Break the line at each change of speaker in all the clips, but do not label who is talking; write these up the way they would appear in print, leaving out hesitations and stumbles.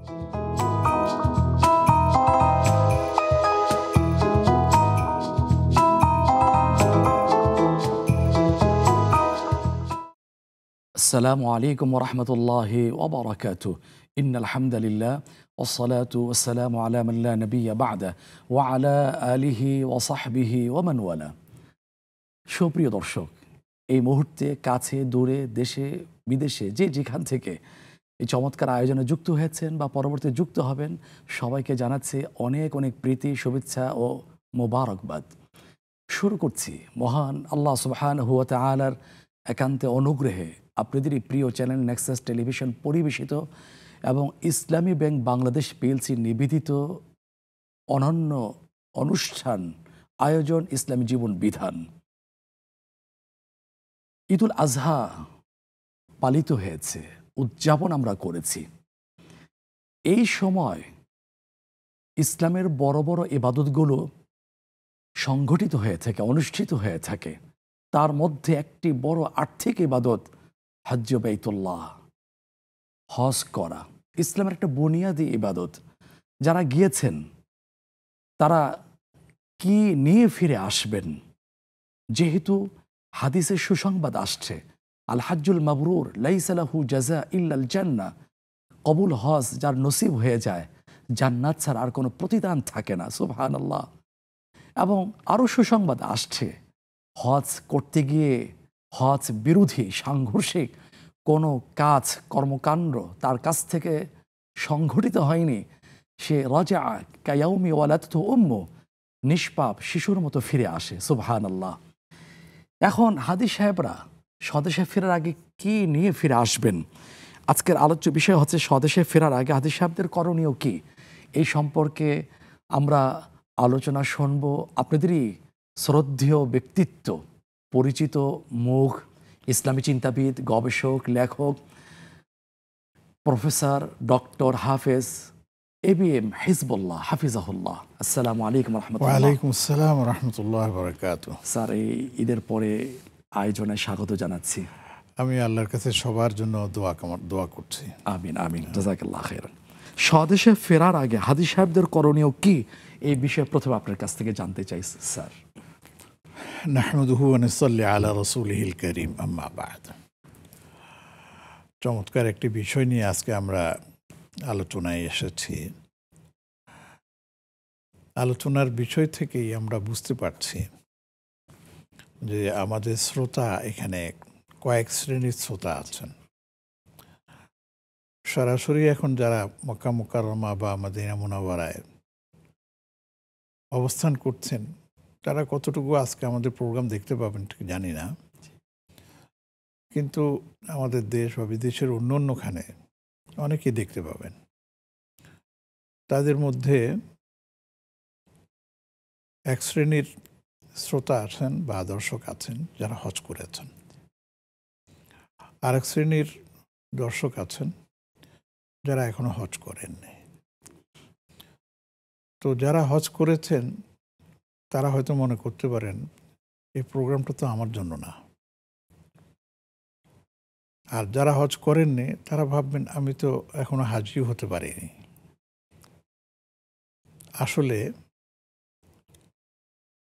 আসসালামু আলাইকুম ওয়া রাহমাতুল্লাহি ওয়া বারাকাতুহু। ইন্নাল হামদালিল্লাহ ওয়াসসালাতু ওয়াসসালামু আলা মান লা নাবিয়্যা বা'দা ওয়া আলা আলিহি ওয়া সাহবিহি ওয়া মান ওয়ালা। সুপ্রিয় দর্শক, এই মুহূর্তে কাছে দূরে দেশে বিদেশে যে যেখান থেকে এই চমৎকার আয়োজনে যুক্ত হয়েছেন বা পরবর্তী যুক্ত হবেন, সবাইকে জানাচ্ছি অনেক অনেক প্রীতি, শুভেচ্ছা ও মোবারকবাদ। শুরু করছি মহান আল্লাহ সুবহানাহু ওয়া তাআলার একান্তে অনুগ্রহে আপনাদেরই প্রিয় চ্যানেল নেক্সাস টেলিভিশন পরিবেশিত এবং ইসলামী ব্যাংক বাংলাদেশ পিএলসি নিবেদিত অনন্য অনুষ্ঠান আয়োজন ইসলামী জীবন বিধান। ঈদুল আজহা পালিত হয়েছে, উদযাপন আমরা করেছি। এই সময় ইসলামের বড় বড় ইবাদতগুলো সংগঠিত হয়ে থাকে, অনুষ্ঠিত হয়ে থাকে। তার মধ্যে একটি বড় আর্থিক ইবাদত হজ্জ বাইতুল্লাহ, হজ করা। ইসলামের একটা বুনিয়াদি ইবাদত। যারা গিয়েছেন তারা কি নিয়ে ফিরে আসবেন? যেহেতু হাদিসের সুসংবাদ আসছে, আল হাজ্জুল মাবরুর লাইসা লাহু জাযা ইল্লাল জান্নাহ, কবুল হজ যার নসিব হয়ে যায়, জান্নাত ছাড়া আর কোনো প্রতিদান থাকে না। সুবহানাল্লাহ। এবং আরও সুসংবাদ আসছে, হজ করতে গিয়ে হজ বিরোধী সাংঘর্ষিক কোনো কাজ কর্মকাণ্ড তার কাছ থেকে সংঘটিত হয়নি। সে রাজা কায়াউমি ওয়ালাদতু উম্মু, নিষ্পাপ শিশুর মতো ফিরে আসে। সুবহানাল্লাহ। এখন হাদি সাহেবরা স্বদেশে ফেরার আগে কি নিয়ে ফিরে আসবেন? আজকের আলোচ্য বিষয় হচ্ছে স্বদেশে ফেরার আগে হাদি সাহেবদের করণীয় কি। এই সম্পর্কে আমরা আলোচনা শুনব আপনাদেরই শ্রদ্ধেয় ব্যক্তিত্ব, পরিচিত মুখ, ইসলামী চিন্তাবিদ, গবেষক, লেখক, প্রফেসর ডক্টর হাফেজ ABM হিজবুল্লাহ হাফিজাহুল্লাহ। আসসালামু আলাইকুম রহমতুল্লাহ।
ওয়ালাইকুম আসসালাম রহমতুল্লাহ বারাকাতুহু।
স্যার, এই ঈদের পরে আয়োজনে স্বাগত জানাচ্ছি।
আমি আল্লাহর কাছে সবার জন্য দোয়া করছি।
আমিন আমিন, জাযাকাল্লাহ খাইরান। স্বদেশে ফেরার আগে হাদি সাহেবদের করণীয় কি, এই বিষয়ে প্রথমে আপনার কাছ থেকে জানতে চাই স্যার।
নাহমাদুহু ওয়া নুসাল্লি আলা রাসূলিহিল কারীম, আম্মা বা'দ। চমৎকার একটি বিষয় নিয়ে আজকে আমরা আলোচনায় এসেছি। আলোচনার বিষয় থেকেই আমরা বুঝতে পারছি যে আমাদের শ্রোতা এখানে কয়েক শ্রেণীর শ্রোতা আছেন। সরাসরি এখন যারা মক্কা মুকাররমা বা মদিনা মুনাওয়ারায় অবস্থান করছেন, তারা কতটুকু আজকে আমাদের প্রোগ্রাম দেখতে পাবেন ঠিক জানি না, কিন্তু আমাদের দেশ বা বিদেশের অন্য অন্যখানে অনেকেই দেখতে পাবেন। তাদের মধ্যে এক শ্রেণীর শ্রোতা আছেন বা দর্শক আছেন যারা হজ করেছেন, আরেক শ্রেণীর দর্শক আছেন যারা এখনো হজ করেননি। তো যারা হজ করেছেন তারা হয়তো মনে করতে পারেন এই প্রোগ্রামটা তো আমার জন্য না, আর যারা হজ করেননি তারা ভাববেন আমি তো এখনো হাজি হতে পারিনি। আসলে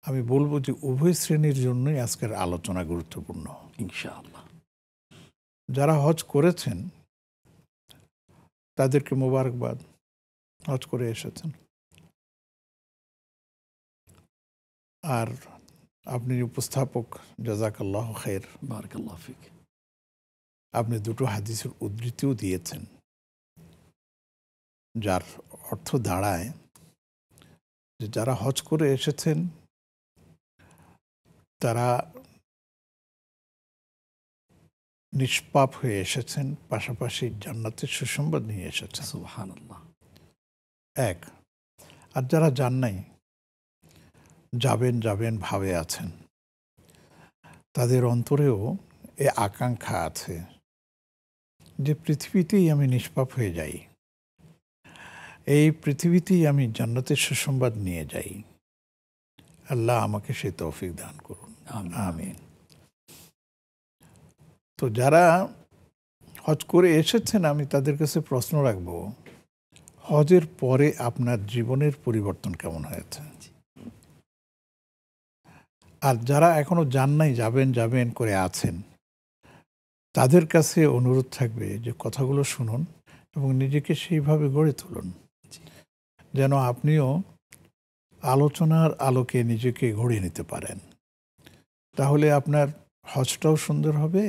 আমি বলবো যে উভয় শ্রেণীর জন্যই আজকের আলোচনা গুরুত্বপূর্ণ
ইনশাআল্লাহ।
যারা হজ করেছেন তাদেরকে মোবারকবাদ, হজ করে এসেছেন। আর আপনি উপস্থাপক, জাযাকাল্লাহ খাইর,
বারাকাল্লাহ ফিক।
আপনি দুটো হাদিসের উদ্ধৃতিও দিয়েছেন, যার অর্থ দাঁড়ায় যে যারা হজ করে এসেছেন তারা নিষ্পাপ হয়ে এসেছেন, পাশাপাশি জান্নাতের সুসংবাদ নিয়ে এসেছেন।
সুবহানাল্লাহ।
এক। আর যারা যান নাই, যাবেন যাবেন ভাবে আছেন, তাদের অন্তরেও এ আকাঙ্ক্ষা আছে যে পৃথিবীতেই আমি নিষ্পাপ হয়ে যাই, এই পৃথিবীতেই আমি জান্নাতের সুসংবাদ নিয়ে যাই। আল্লাহ আমাকে সে তৌফিক দান করুন, আমিন। তো যারা হজ করে এসেছেন আমি তাদের কাছে প্রশ্ন রাখবো, হজের পরে আপনার জীবনের পরিবর্তন কেমন হয়েছে? আর যারা এখনো যান নাই, যাবেন যাবেন করে আছেন, তাদের কাছে অনুরোধ থাকবে যে কথাগুলো শুনুন এবং নিজেকে সেইভাবে গড়ে তুলুন, যেন আপনিও আলোচনার আলোকে নিজেকে গড়ে নিতে পারেন। তাহলে আপনার হজটাও সুন্দর হবে,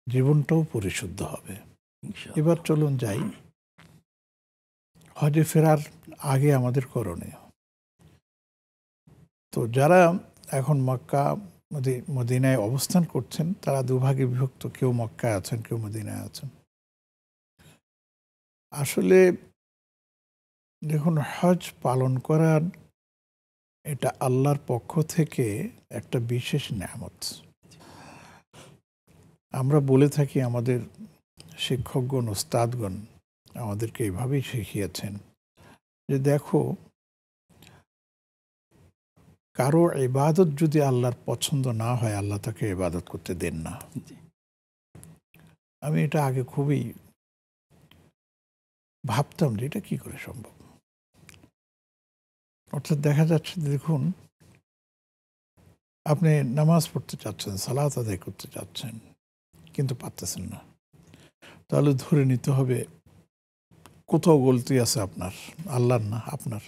জীবনটাও পরিশুদ্ধ হবে। এবার চলুন যাই হজে ফেরার আগে আমাদের করণীয়। তো যারা এখন মক্কা মদিনায় অবস্থান করছেন, তারা দুভাগে বিভক্ত, কেউ মক্কায় আছেন, কেউ মদিনায় আছেন। আসলে দেখুন, হজ পালন করার এটা আল্লাহর পক্ষ থেকে একটা বিশেষ নেয়ামত। আমরা বলে থাকি, আমাদের শিক্ষকগণ, ওস্তাদগণ আমাদেরকে এইভাবেই শিখিয়েছেন যে দেখো, কারো ইবাদত যদি আল্লাহর পছন্দ না হয়, আল্লাহ তাকে ইবাদত করতে দেন না। আমি এটা আগে খুবই ভাবতাম যে এটা কি করে সম্ভব। অর্থাৎ দেখা যাচ্ছে, দেখুন, আপনি নামাজ পড়তে চাচ্ছেন, সালাত আদায় করতে চাচ্ছেন, কিন্তু পারতেছেন না। তাহলে ধরে নিতে হবে কোথাও গলতি আছে আপনার, আল্লাহর না, আপনার।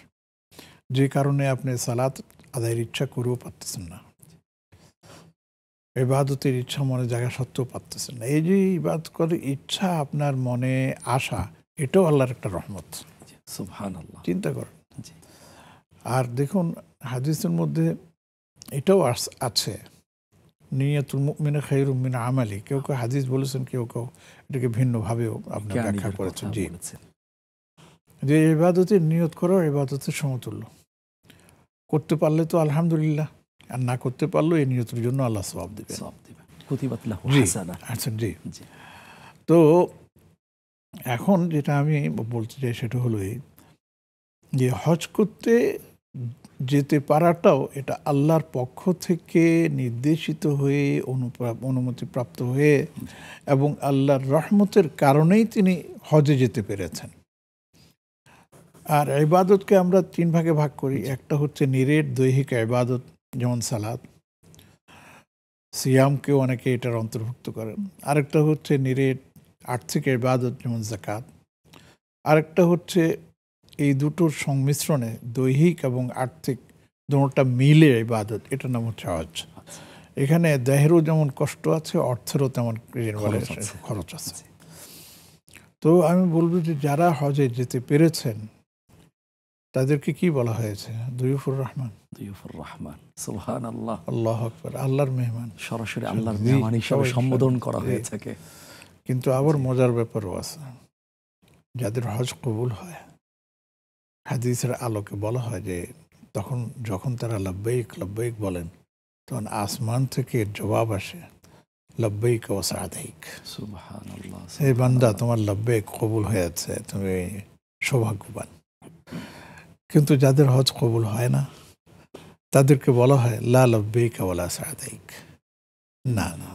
যে কারণে আপনি সালাত আদায়ের ইচ্ছা করেও পারতেছেন না, ইবাদতের ইচ্ছা মনে জায়গা সত্ত্বেও পারতেছেন না। এই যে ইবাদত করার ইচ্ছা আপনার মনে আসা, এটাও আল্লাহর একটা রহমত।
সুবহানাল্লাহ।
চিন্তা করেন। আর দেখুন, হাদিসের মধ্যে এটাও আছে, নিয়াতুল মুমিনি খায়রুম মিন আমালি। কেউ কেউ হাদিস বলেছেন, কেউ কেউ এটাকে ভিন্নভাবেও আপনি ব্যাখ্যা করেছেন। জি, যে ইবাদতের নিয়ত করাও ইবাদতের সমতুল্য। করতে পারলে তো আলহামদুলিল্লাহ, আর না করতে পারলেও এই নিয়তের জন্য আল্লাহ সওয়াব দিবেন। আচ্ছা, জি। তো এখন যেটা আমি বলতে চাই সেটা হলো এই যে হজ করতে যেতে পারাটাও এটা আল্লাহর পক্ষ থেকে নির্দেশিত হয়ে, অনুমতিপ্রাপ্ত হয়ে, এবং আল্লাহর রহমতের কারণেই তিনি হজে যেতে পেরেছেন। আর ইবাদতকে আমরা 3 ভাগে ভাগ করি। একটা হচ্ছে নিরেট দৈহিক ইবাদত, যেমন সালাত, সিয়ামকেও অনেকে এটার অন্তর্ভুক্ত করেন। আরেকটা হচ্ছে নিরেট আর্থিক ইবাদত, যেমন যাকাত। আরেকটা হচ্ছে এই দুটোর সংমিশ্রণে দৈহিক এবং আর্থিক দুটোটা মিলে ইবাদত, এটার নাম হচ্ছে হজ। এখানে দেহেরও যেমন কষ্ট আছে, অর্থেরও তেমন খরচ আছে। তো আমি বলবো যে যারা হজে যেতে পেরেছেন তাদেরকে কি বলা হয়েছে? দুয়ুফুর রহমান। সুবহানাল্লাহ, আল্লাহু আকবার। আল্লাহর মেহমান,
সরাসরি আল্লাহর মেহমান হিসেবে সম্বোধন করা হয়ে থাকে।
কিন্তু আবার মজার ব্যাপারও আছে, যাদের হজ কবুল হয়, হাদিসের আলোকে বলা হয় যে যখন তারা লব্বাইক লব্বাইক বলেন, তখন আসমান থেকে জবাব আসে, লব্বাইক ওয়া সাদাইক।
সুবহানাল্লাহ,
এই বান্দা, তোমার লব্বাইক কবুল হয়েছে, তুমি সৌভাগ্যবান। কিন্তু যাদের হজ কবুল হয় না, তাদেরকে বলা হয় লা লব্বাইক ওয়ালা সাদাইক। না না,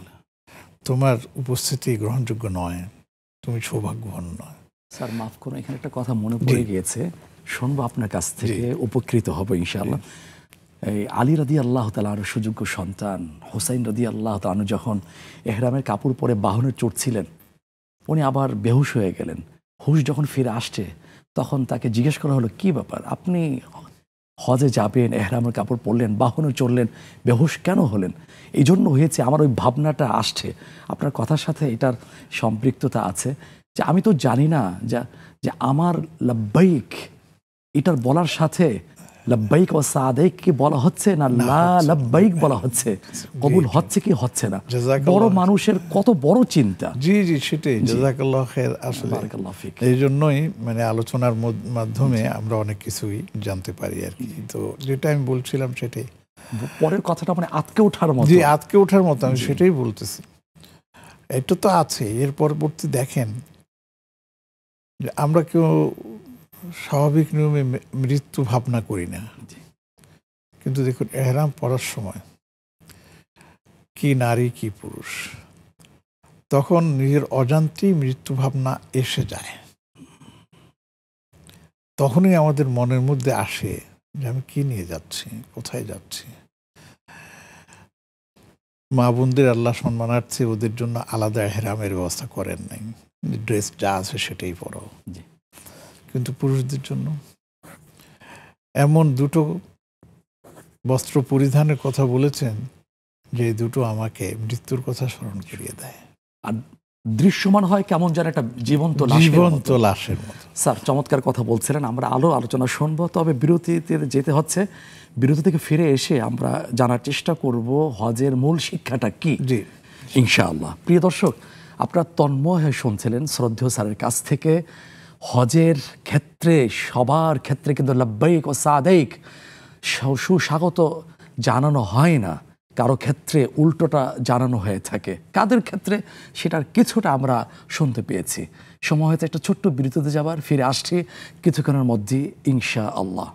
তোমার উপস্থিতি গ্রহণযোগ্য নয়, তুমি সৌভাগ্যবান নয়।
স্যার মাফ করুন, এখানে একটা কথা মনে পড়ে গিয়েছে, শুনবো আপনার কাছ থেকে, উপকৃত হব ইনশাআল্লাহ। এই আলী রাদিয়াল্লাহু তাআলা আনহু সুযোগ্য সন্তান হুসাইন রাদিয়াল্লাহু তাআলা আনহু যখন ইহরামের কাপড় পরে বাহনে চড়ছিলেন, উনি আবার বেহুশ হয়ে গেলেন। হুশ যখন ফিরে আসছে, তখন তাকে জিজ্ঞেস করা হলো, কি ব্যাপার, আপনি হজে যাবেন, ইহরামের কাপড় পরলেন, বাহনে চড়লেন, বেহুশ কেন হলেন? এই জন্য হয়েছে, আমার ওই ভাবনাটা আসছে, আপনার কথার সাথে এটার সম্পৃক্ততা আছে, যে আমি তো জানি না যে আমার লব্বাইক এটার বলার সাথে লব্বাইক ও সাদাইক কি বলা হচ্ছে না লা লব্বাইক বলা হচ্ছে, কবুল হচ্ছে কি হচ্ছে না। বড় মানুষের কত বড় চিন্তা।
জি জি, সেটাই। জাযাকাল্লাহু খাইর। আসলে এই জন্যই মানে আলোচনার মাধ্যমে আমরা অনেক কিছুই জানতে পারি আর কি। তো যেটা আমি বলছিলাম সেটাই,
পরের কথাটা মানে আতকে ওঠার মতো।
জি, আতকে ওঠার মতো, আমি সেটাই বলতেছি। এটা তো আছে। এর পরবর্তী দেখেন যে আমরা কেউ স্বাভাবিক নিয়মে মৃত্যু ভাবনা করি না, কিন্তু দেখুন এহরাম পরার সময় কি নারী কি পুরুষ, তখন নিজের অজান্তেই মৃত্যু ভাবনা এসে যায়। তখনই আমাদের মনের মধ্যে আসে যে আমি কি নিয়ে যাচ্ছি, কোথায় যাচ্ছি। মা বোনদের আল্লাহ সম্মানার্থে ওদের জন্য আলাদা এহরামের ব্যবস্থা করেন নাই, ড্রেস যা আছে সেটাই পরো।
জি।
কিন্তু পুরুষদের জন্য এমন দুটো বস্ত্র পরিধানের কথা বলেছেন যে এই দুটো আমাকে মৃত্যুর কথা স্মরণ করিয়ে দেয়।
আর দৃশ্যমান হয় কেমন যেন একটা জীবন্ত
জীবন্ত লাশের মতো।
স্যার চমৎকার কথা বলছিলেন, আমরা আলোচনা শুনবো, তবে বিরতিতে যেতে হচ্ছে। বিরতি থেকে ফিরে এসে আমরা জানার চেষ্টা করব হজের মূল শিক্ষাটা কি।
জি
ইনশাআল্লাহ। প্রিয় দর্শক, আপনারা তন্ময় হয়ে শুনছিলেন শ্রদ্ধেয় স্যারের কাছ থেকে হজের ক্ষেত্রে, সবার ক্ষেত্রে কিন্তু লাব্বাইক ও সাদেক সুস্বাগত জানানো হয় না, কারো ক্ষেত্রে উল্টোটা জানানো হয়ে থাকে। কাদের ক্ষেত্রে সেটার কিছুটা আমরা শুনতে পেয়েছি। সময় হয়তো একটা ছোট্ট বিরতিতে যাবার, ফিরে আসছি কিছুক্ষণের মধ্যেই ইনশাআল্লাহ।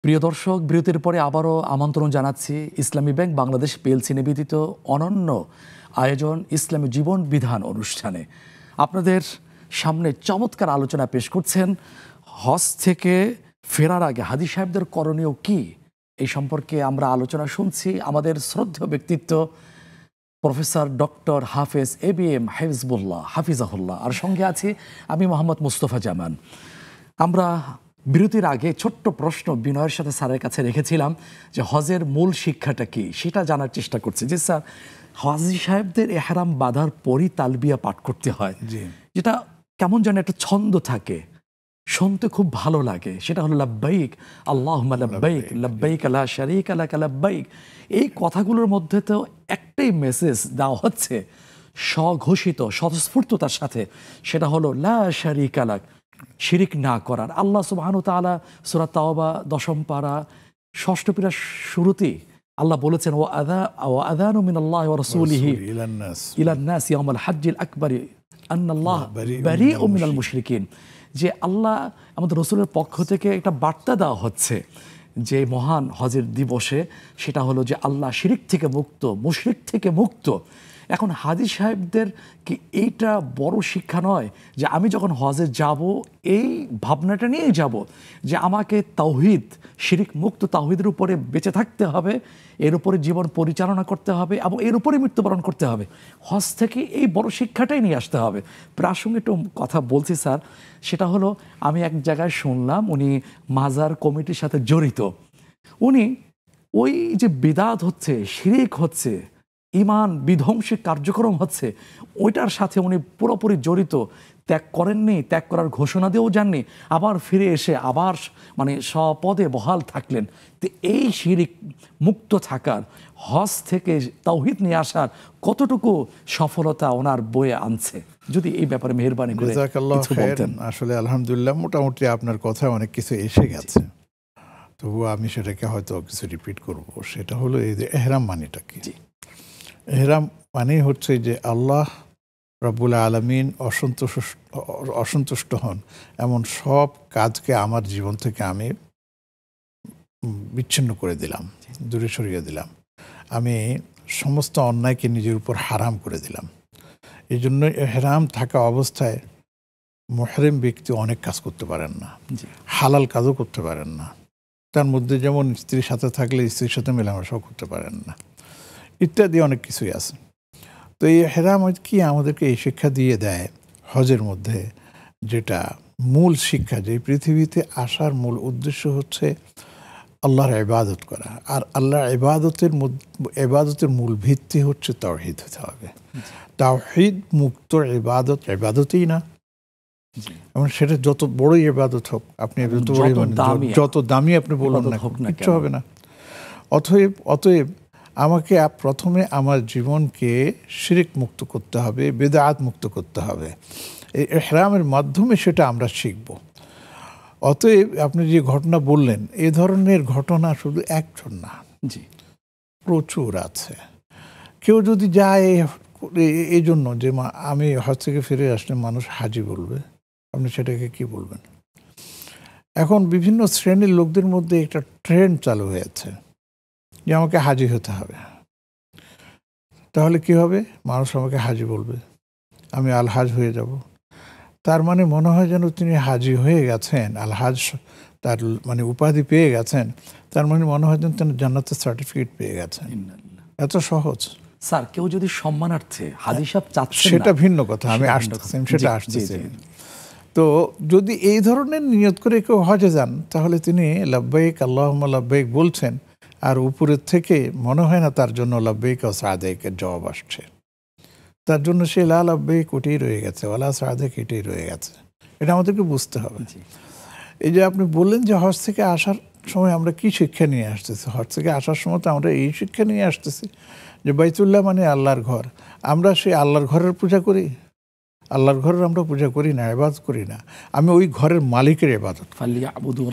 প্রিয় দর্শক, বিরতির পরে আবারও আমন্ত্রণ জানাচ্ছি ইসলামী ব্যাংক বাংলাদেশ পিএলসি নিবেদিত অনন্য আয়োজন ইসলামী জীবন বিধান অনুষ্ঠানে আপনাদের সামনে চমৎকার আলোচনা পেশ করছেন হজ থেকে ফেরার আগে হাজী সাহেবদের করণীয় কি, এই সম্পর্কে আমরা আলোচনা শুনছি। আমাদের শ্রদ্ধেয় ব্যক্তিত্ব প্রফেসর ডক্টর হাফেজ ABM হাফিজুল্লাহ হাফিজাহুল্লাহ, আর সঙ্গে আছি আমি মোহাম্মদ মুস্তফা জামান। আমরা বিরতির আগে ছোট্ট প্রশ্ন বিনয়ের সাথে স্যারের কাছে রেখেছিলাম যে হজের মূল শিক্ষাটা কি, সেটা জানার চেষ্টা করছি। যে স্যার, হাজী সাহেবদের এহরাম বাঁধার পরই তালবিয়া পাঠ করতে হয়, যেটা কেমন যেন একটা ছন্দ থাকে, শুনতে খুব ভালো লাগে। সেটা হলো লাব্বাইক আল্লাহুম্মা লাব্বাইক লাব্বাইক লা শারীকা লাক লাব্বাইক। এই কথাগুলোর মধ্যে তো একটাই মেসেজ দেওয়া হচ্ছে স্বঘোষিত স্বতঃস্ফূর্ততার সাথে, সেটা হলো লা শারীকা লাক, শিরিক না করার। আল্লাহ সুবহানাহু ওয়া তাআলা সূরা তাওবা 10ম পারা 6ষ্ঠ পারার শুরুতেই আল্লাহ বলেছেন ওয়া আযানু মিনাল্লাহি ওয়া রাসূলিহি ইলান নাস ইয়াউমাল হাজ্জিল আকবার আন্নাল্লাহ বারীউম মিনাল মুশরিকিন। যে আল্লাহ আমাদের রাসূলের পক্ষ থেকে একটা বার্তা দেওয়া হচ্ছে যে মহান হজের দিবসে, সেটা হলো যে আল্লাহ শিরিক থেকে মুক্ত, মুশরিক থেকে মুক্ত। এখন হাজী সাহেবদের কি এইটা বড় শিক্ষা নয় যে আমি যখন হজে যাব এই ভাবনাটা নিয়েই যাব যে আমাকে তাওহীদ, শিরিক মুক্ত তাওহীদের উপরে বেঁচে থাকতে হবে, এর উপরে জীবন পরিচালনা করতে হবে এবং এর উপরে মৃত্যুবরণ করতে হবে। হজ থেকে এই বড় শিক্ষাটাই নিয়ে আসতে হবে। প্রাসঙ্গিক একটু কথা বলছি স্যার, সেটা হলো আমি এক জায়গায় শুনলাম উনি মাজার কমিটির সাথে জড়িত। উনি ওই যে বিদাত হচ্ছে, শিরিক হচ্ছে, ইমান বিধ্বংসী কার্যক্রম হচ্ছে, ওইটার সাথে উনি পুরোপুরি জড়িত, ত্যাগ করেননি, ত্যাগ করার ঘোষণা দিয়েও যাননি, আবার ফিরে এসে আবার মানে স্বপদে বহাল থাকলেন। তো এই শিরিক মুক্ত থাকার, হজ থেকে তাওহীদ নিয়ে আসার কতটুকু সফলতা ওনার বয়ে আনছে, যদি এই ব্যাপারে মেহেরবানি করে কিছু বলতেন।
আসলে আলহামদুলিল্লাহ মোটামুটি আপনার কথা অনেক কিছু এসে গেছে, তবুও আমি সেটাকে হয়তো কিছু রিপিট করব। সেটা হলো এই যে এহরাম মানেটা কি। এহরাম মানে হচ্ছে যে আল্লাহ রাব্বুল আলামিন অসন্তুষ্ট হন এমন সব কাজকে আমার জীবন থেকে আমি বিচ্ছিন্ন করে দিলাম, দূরে সরিয়ে দিলাম। আমি সমস্ত অন্যায়কে নিজের উপর হারাম করে দিলাম। এই জন্য এহরাম থাকা অবস্থায় মুহরিম ব্যক্তি অনেক কাজ করতে পারেন না, হালাল কাজও করতে পারেন না। তার মধ্যে যেমন স্ত্রীর সাথে থাকলে স্ত্রীর সাথে মেলামেশাও করতে পারেন না, ইত্যাদি অনেক কিছুই আছে। তো এই এহরাম কি আমাদেরকে এই শিক্ষা দিয়ে দেয় হজের মধ্যে, যেটা মূল শিক্ষা, যে পৃথিবীতে আসার মূল উদ্দেশ্য হচ্ছে আল্লাহর ইবাদত করা। আর আল্লাহর ইবাদতের মূল ভিত্তি হচ্ছে তাওহীদ হতে হবে। তাওহীদ মুক্ত ইবাদত ইবাদতই না, এবং সেটা যত বড়ই ইবাদত হোক, আপনি যত দামি আপনি বলুন না, কিচ্ছু হবে না। অতএব আমাকে প্রথমে আমার জীবনকে শিরিক মুক্ত করতে হবে, বিদআত মুক্ত করতে হবে। এই ইহরামের মাধ্যমে সেটা আমরা শিখব। অতএব আপনি যে ঘটনা বললেন, এ ধরনের ঘটনা শুধু একজন না, প্রচুর আছে। কেউ যদি যায় এই জন্য যে আমি হজ থেকে ফিরে আসলে মানুষ হাজি বলবে, আপনি সেটাকে কি বলবেন? এখন বিভিন্ন শ্রেণীর লোকদের মধ্যে একটা ট্রেন্ড চালু হয়েছে যে আমাকে হাজি হতে হবে। তাহলে কি হবে? মানুষ আমাকে হাজি বলবে, আমি আলহাজ হয়ে যাব। তার মানে মনে হয় যেন তিনি হাজি হয়ে গেছেন, আলহাজ তার মানে উপাধি পেয়ে গেছেন। তার মানে মনে হয় যেন তিনি জান্নাতের সার্টিফিকেট পেয়ে গেছেন। এত সহজ।
স্যার, কেউ যদি সম্মানার্থে হাজি সাহেব চাচ্ছেন,
সেটা ভিন্ন কথা, আমি আসতেছি, সেটা আসতেছি। তো যদি এই ধরনের নিয়ত করে কেউ হজে যান, তাহলে তিনি লাব্বাইক আল্লাহুম্মা লাব্বাইক বলছেন, আর উপরের থেকে মনে হয় না তার জন্য লাব্বাইক ও সাদেকের জবাব আসছে। তার জন্য সে লা লাব্বাইক ওটাই রয়ে গেছে, ওয়ালা সাদেক এটাই রয়ে গেছে। এটা আমাদেরকে বুঝতে হবে। এই যে আপনি বললেন যে হজ থেকে আসার সময় আমরা কি শিক্ষা নিয়ে আসতেছি, হজ থেকে আসার সময় তো আমরা এই শিক্ষা নিয়ে আসতেছি যে বাইতুল্লাহ মানে আল্লাহর ঘর। আমরা সেই আল্লাহর ঘরের পূজা করি? আল্লাহর ঘরের আমরা পূজা করি না, ইবাদত করি না। আমি ওই ঘরের মালিকের ইবাদত,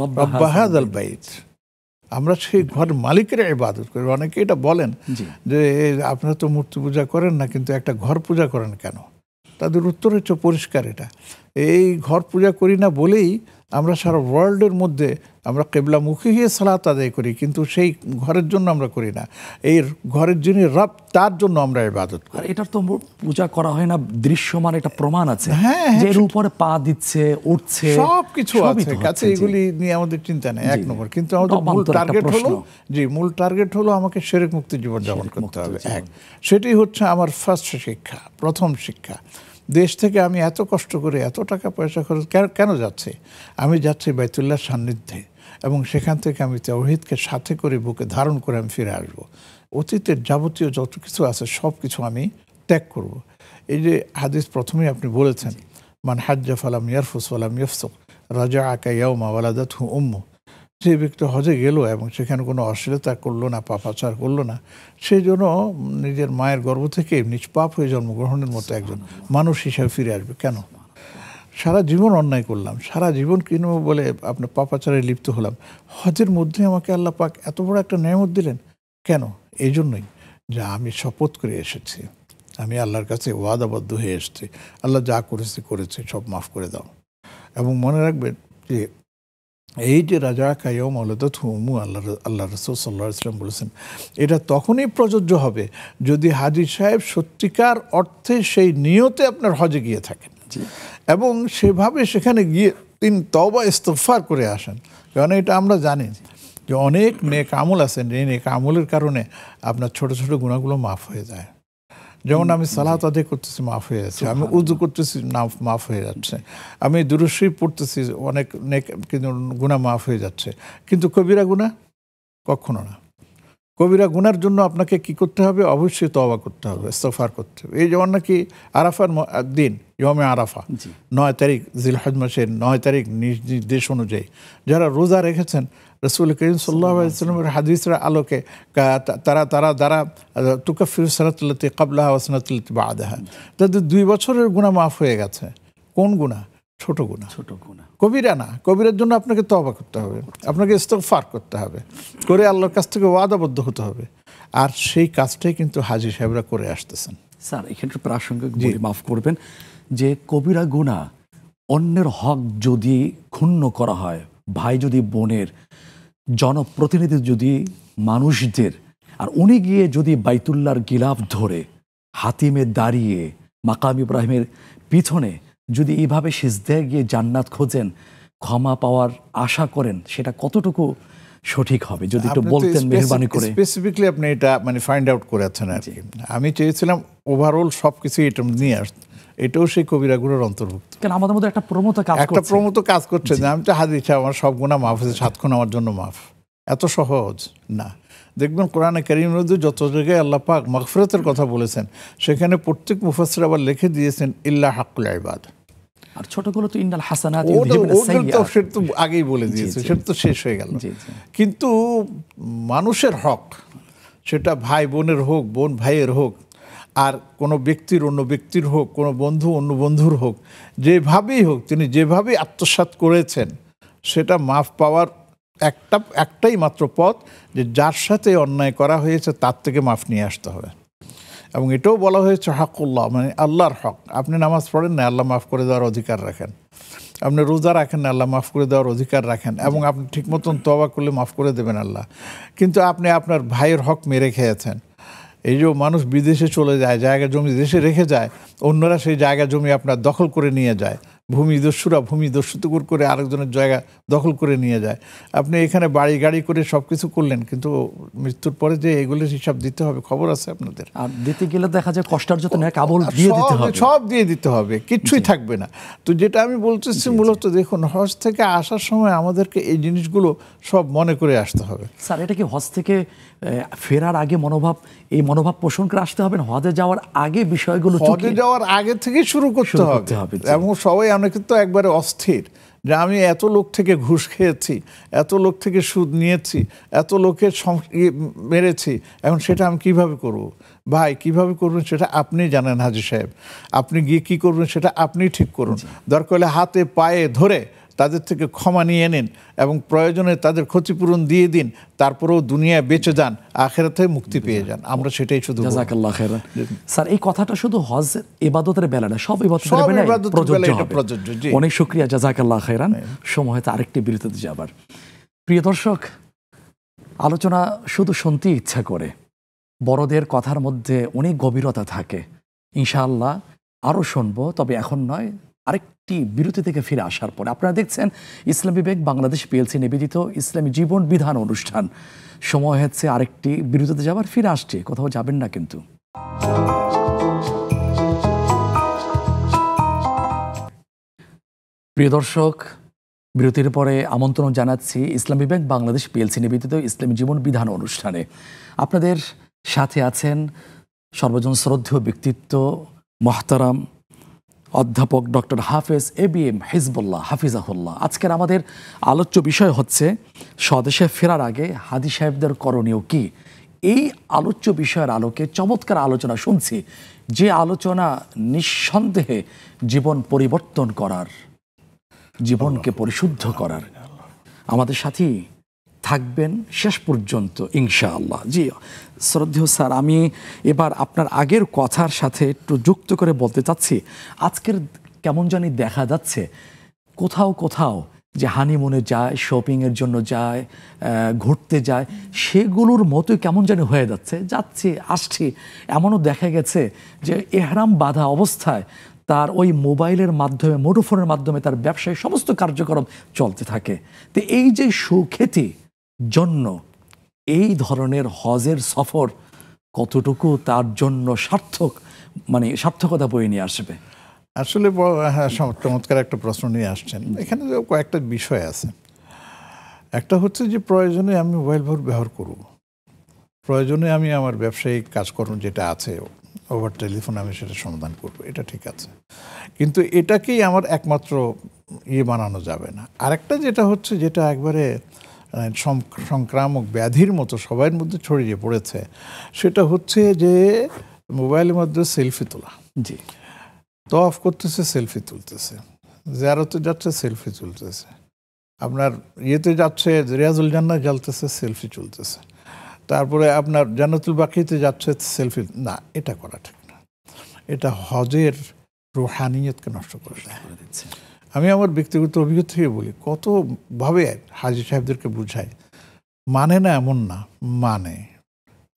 রব্বা হাযাল বাইত। আমরা সেই ঘরের মালিকের ইবাদত করি। অনেকে এটা বলেন যে আপনারা তো মূর্তি পূজা করেন না, কিন্তু একটা ঘর পূজা করেন কেন? তাদের উত্তর হচ্ছে পরিষ্কার, এটা এই ঘর পূজা করি না বলেই আমরা সারা ওয়ার্ল্ডের মধ্যে আমরা কেবলামুখী হয়ে সালাত আদায় করি, কিন্তু সেই ঘরের জন্য আমরা করি না। এই ঘরের যিনি রব, তার জন্য আমরা ইবাদত করি।
আর এটার তো পূজা করা হয় না, দৃশ্যমান এটা প্রমাণ আছে যে এর উপরে পা দিচ্ছে, উঠছে,
সব কিছু আছে কাছে। এগুলি নিয়ে আমাদের চিন্তা নেই, এক নম্বর। কিন্তু আমাদের মূল টার্গেট হলো, মূল টার্গেট হলো আমাকে শিরক মুক্ত জীবনযাপন করতে হবে। এক, সেটাই হচ্ছে আমার ফার্স্ট শিক্ষা, প্রথম শিক্ষা। দেশ থেকে আমি এত কষ্ট করে এত টাকা পয়সা খরচ কেন যাচ্ছি? আমি যাচ্ছি বাইতুল্লাহর সান্নিধ্যে, এবং সেখান থেকে আমি তাওহীদকে সাথে করে বুকে ধারণ করে আমি ফিরে আসবো। অতীতের যাবতীয় যত কিছু আছে সব কিছু আমি ত্যাগ করব। এই যে হাদিস প্রথমেই আপনি বলেছেন, মান হাজ্জা ফালাম ইয়ারফুস ওয়ালাম ইয়াফসুক রাজাআকা ইয়াউমা ওয়ালাদাতহু উম্মু। যে ব্যক্তি হজে গেল এবং সেখানে কোনো অশ্লীলতা করলো না, পাপাচার করলো না, সেই জন্য নিজের মায়ের গর্ভ থেকে নিষ্পাপ হয়ে জন্মগ্রহণের মতো একজন মানুষ হিসাবে ফিরে আসবে। কেন? সারা জীবন অন্যায় করলাম, সারা জীবন কিনো বলে আপনার পাপাচারে লিপ্ত হলাম, হজের মধ্যে আমাকে আল্লাহ পাক এত বড় একটা নেয়ামত দিলেন কেন? এই জন্যই যে আমি শপথ করে এসেছি, আমি আল্লাহর কাছে ওয়াদাবদ্ধ হয়ে এসেছি, আল্লাহ যা করেছে সব মাফ করে দাও। এবং মনে রাখবেন যে এই যে রাজা কায়ম আলাদাতহুমু, আল্লাহ রাসূল সাল্লাল্লাহু আলাইহি ওয়াসাল্লাম বলেছেন, এটা তখনই প্রযোজ্য হবে যদি হাজী সাহেব সত্যিকার অর্থে সেই নিয়তে আপনার হজে গিয়ে থাকেন এবং সেভাবে সেখানে গিয়ে তিনি তওবা ইস্তিগফার করে আসেন। কারণ এটা আমরা জানি যে অনেক নেক আমল আছেন, এই নেক আমলের কারণে আপনার ছোট ছোট গুনাহগুলো মাফ হয়ে যায়। যেমন আমি সালাত আদায় করতেছি, মাফ হয়ে যাচ্ছে, আমি উযু করতেছি, মাফ হয়ে যাচ্ছে, আমি দুরূদ শরীফ পড়তেছি, অনেক নেক কিন্তু গুনাহ মাফ হয়ে যাচ্ছে। কিন্তু কবিরা গুনাহ কখনো না। কবিরা গুনার জন্য আপনাকে কি করতে হবে? অবশ্যই তওবা করতে হবে, ইস্তিগফার করতে হবে। এই যেমন নাকি আরাফার দিন, ইয়মে আরাফা, 9 তারিখ জিলহজ মাসের 9 তারিখ নিজ নিজ দেশ অনুযায়ী যারা রোজা রেখেছেন, রাসূল করিম সাল্লাল্লাহু আলাইহি ওয়াসাল্লামের হাদিসের আলোকে তারা তুকাফিরু সানাতাল্লাতী ক্বাবলাহা ওয়া সানাতাল্লাতী বা'দাহা, তাদের 2 বছরের গুনাহ মাফ হয়ে গেছে। কোন গুনাহ? ছোট গুনাহ, কবিরা না। কবিরার জন্য আপনাকে তওবা করতে হবে, আপনাকে ইস্তিগফার করতে হবে, করে আল্লাহর কাছ থেকে ওয়াদাবদ্ধ হতে হবে। আর সেই কাজটাই কিন্তু হাজী সাহেবরা করে আসতেছেন।
স্যার, এক্ষেত্রে প্রাসঙ্গিক বলে মাফ করবেন যে কবিরা গুনাহ, অন্যের হক যদি ক্ষুণ্ণ করা হয়, ভাই যদি বোনের, জনপ্রতিনিধি যদি মানুষদের, আর উনি গিয়ে যদি বাইতুল্লাহর গিলাফ ধরে হাতিমে দাঁড়িয়ে মাকাম ইব্রাহিমের পিছনে যদি এইভাবে সিজদায় গিয়ে জান্নাত খোঁজেন, ক্ষমা পাওয়ার আশা করেন, সেটা কতটুকু সঠিক হবে যদি একটু বলতেন মেহেরবানি করে।
স্পেসিফিকলি আপনি এটা মানে ফাইন্ড আউট করেছেন আর কি। আমি চেয়েছিলাম ওভারঅল সবকিছু এটা নিয়ে আসতে, এটাও সেই কবিরা গুনার অন্তর্ভুক্ত।
কেন আমাদের মধ্যে একটা
প্রমত কাজ করছে যে আমি তো হাদিস, আমার সব গুনাহ মাফ হয়েছে, 7 খুন আমার জন্য মাফ। এত সহজ না। দেখবেন কোরআনে কারীমের মধ্যে যত জায়গায় আল্লাহ পাক মাগফিরাতের কথা বলেছেন, সেখানে প্রত্যেক মুফাসসির আবার লিখে দিয়েছেন ইল্লা হাক্কুল ইবাদ।
আর ছোটগুলো তো ইন্নাল হাসানাত ইউযহিবুনা সাইয়্যাত,
সেটা তো আগেই বলে দিয়েছে, সেটা তো শেষ হয়ে গেল। কিন্তু মানুষের হক, সেটা ভাই বোনের হোক, বোন ভাইয়ের হোক, আর কোনো ব্যক্তির অন্য ব্যক্তির হোক, কোনো বন্ধু অন্য বন্ধুর হোক, যেভাবেই হোক, তিনি যেভাবে আত্মসাৎ করেছেন, সেটা মাফ পাওয়ার একটাই মাত্র পথ, যে যার সাথে অন্যায় করা হয়েছে তার থেকে মাফ নিয়ে আসতে হবে। এবং এটাও বলা হয়েছে হাকুল্লাহ, মানে আল্লাহর হক। আপনি নামাজ পড়েন না, আল্লাহ মাফ করে দেওয়ার অধিকার রাখেন। আপনি রোজা রাখেন না, আল্লাহ মাফ করে দেওয়ার অধিকার রাখেন, এবং আপনি ঠিক মতন তওবা করলে মাফ করে দেবেন আল্লাহ। কিন্তু আপনি আপনার ভাইয়ের হক মেরে খেয়েছেন, এই যে মানুষ বিদেশে চলে যায়, জায়গা জমি দেশে রেখে যায়, অন্যরা সেই জায়গা জমি আপনার দখল করে নিয়ে যায়, ভূমিদস্যুরা ভূমিদস্যুতুকুর করে আরেকজনের জায়গা দখল করে নিয়ে যায়। আপনি এখানে বাড়ি গাড়ি করে সব কিছু করলেন, কিন্তু মৃত্যুর পরে যে এগুলোর হিসাব দিতে হবে খবর আছে আপনাদের?
আর দিতে গেলে দেখা যায় কষ্টার্জিত ন্যায় কাবল দিয়ে দিতে হবে,
সব দিয়ে দিতে হবে, কিচ্ছুই থাকবে না। তো যেটা আমি বলতেছি মূলত দেখুন, হজ থেকে আসার সময় আমাদেরকে এই জিনিসগুলো সব মনে করে আসতে হবে।
স্যার এটা কি হজ থেকে ফেরার আগে এই মনোভাব পোষণ করে আসতে হবে না? হজে যাওয়ার আগে বিষয়গুলো
হজে যাওয়ার আগে থেকে শুরু করতে হবে। এবং সবাই অনেকে তো একবারে অস্থির যে আমি এত লোক থেকে ঘুষ খেয়েছি, এত লোক থেকে সুদ নিয়েছি, এত লোকের মেরেছি, এখন সেটা আমি কিভাবে করব? ভাই, কিভাবে করবেন সেটা আপনি জানেন হাজী সাহেব। আপনি গিয়ে কি করবেন সেটা আপনি ঠিক করুন। দরকার হলে হাতে পায়ে ধরে তাদের থেকে ক্ষমা নিয়ে নিন এবং প্রয়োজনে তাদের ক্ষতিপূরণ দিয়ে দিন, তারপরেও দুনিয়ায় বেঁচে যান, আখিরাতে মুক্তি পেয়ে যান। আমরা সেটাই শুধু।
জাযাকাল্লাহ খাইরান। স্যার এই কথাটা শুধু হজ ইবাদতের বেলা না, সব ইবাদতের বেলায় প্রযোজ্য। অনেক শুকরিয়া, জাযাকাল্লাহ খাইরান। সময় হয়তো আরেকটি বিরতিতে যাবার। প্রিয় দর্শক, আলোচনা শুধু শুনতে ইচ্ছা করে, বড়দের কথার মধ্যে অনেক গভীরতা থাকে। ইনশাআল্লাহ আরও শুনবো, তবে এখন নয়, আরেকটি বিরতি থেকে ফিরে আসার পরে। আপনারা দেখছেন ইসলামী বিবেক বাংলাদেশ পিএলসি নিবেদিত ইসলামী জীবন বিধান অনুষ্ঠান। সময় হচ্ছে আরেকটি বিরতিতে যাবার, ফিরে আসছে, কোথাও যাবেন না কিন্তু। প্রিয় দর্শক, বিরতির পরে আমন্ত্রণ জানাচ্ছি ইসলামী বিবেক বাংলাদেশ পিএলসি নিবেদিত ইসলামী জীবন বিধান অনুষ্ঠানে। আপনাদের সাথে আছেন সর্বজন শ্রদ্ধেয় ব্যক্তিত্ব মোহতারাম অধ্যাপক ডক্টর হাফেজ ABM হিজবুল্লাহ হাফিজাহুল্লাহ। আজকের আমাদের আলোচ্য বিষয় হচ্ছে স্বদেশে ফেরার আগে হাদী সাহেবদের করণীয় কি। এই আলোচ্য বিষয়ের আলোকে চমৎকার আলোচনা শুনছি, যে আলোচনা নিঃসন্দেহে জীবন পরিবর্তন করার, জীবনকে পরিশুদ্ধ করার। আমাদের সাথেই থাকবেন শেষ পর্যন্ত ইনশাআল্লাহ। জি শ্রদ্ধেয় স্যার, আমি এবার আপনার আগের কথার সাথে একটু যুক্ত করে বলতে চাচ্ছি, আজকের কেমন জানি দেখা যাচ্ছে কোথাও কোথাও যে হানিমুনে যায়, শপিংয়ের জন্য যায়, ঘুরতে যায়, সেগুলোর মতোই কেমন জানি হয়ে যাচ্ছি আসছি। এমনও দেখা গেছে যে এহরাম বাঁধা অবস্থায় তার ওই মোবাইলের মাধ্যমে, মুঠোফোনের মাধ্যমে তার ব্যবসায় সমস্ত কার্যক্রম চলতে থাকে। তো এই যে সুখ্যাতি জন্য এই ধরনের হজের সফর কতটুকু তার জন্য সার্থকতা বয়ে নিয়ে আসবে?
আসলে হ্যাঁ, চমৎকার একটা প্রশ্ন নিয়ে আসছেন। এখানে কয়েকটা বিষয় আছে। একটা হচ্ছে যে প্রয়োজনে আমি মোবাইল ফোন ব্যবহার করব, প্রয়োজনে আমি আমার ব্যবসায়িক কাজকর্ম যেটা আছে ওভার টেলিফোন আমি সেটা সমাধান করব, এটা ঠিক আছে। কিন্তু এটাকেই আমার একমাত্র বানানো যাবে না। আরেকটা যেটা হচ্ছে, যেটা একবারে সংক্রামক ব্যাধির মতো সবার মধ্যে ছড়িয়ে পড়েছে, সেটা হচ্ছে যে মোবাইলের মধ্যে সেলফি তোলা।
জি,
তওয়াফ করতেছে, সেলফি তুলতেছে, জিয়ারতে যাচ্ছে, সেলফি তুলতেছে, আপনার ইয়েতে যাচ্ছে, রিয়াজুল জান্নাহ জ্বালতেছে, সেলফি চলতেছে, তারপরে আপনার জান্নাতুল বাকিতে যাচ্ছে, সেলফি। না, এটা করা ঠিক না। এটা হজের রুহানিয়তকে নষ্ট করে দেয়। আমি আমার ব্যক্তিগত অভিজ্ঞতা থেকে বলি, কতভাবে হাজী সাহেবদেরকে বুঝাই, মানে না এমন না, মানে,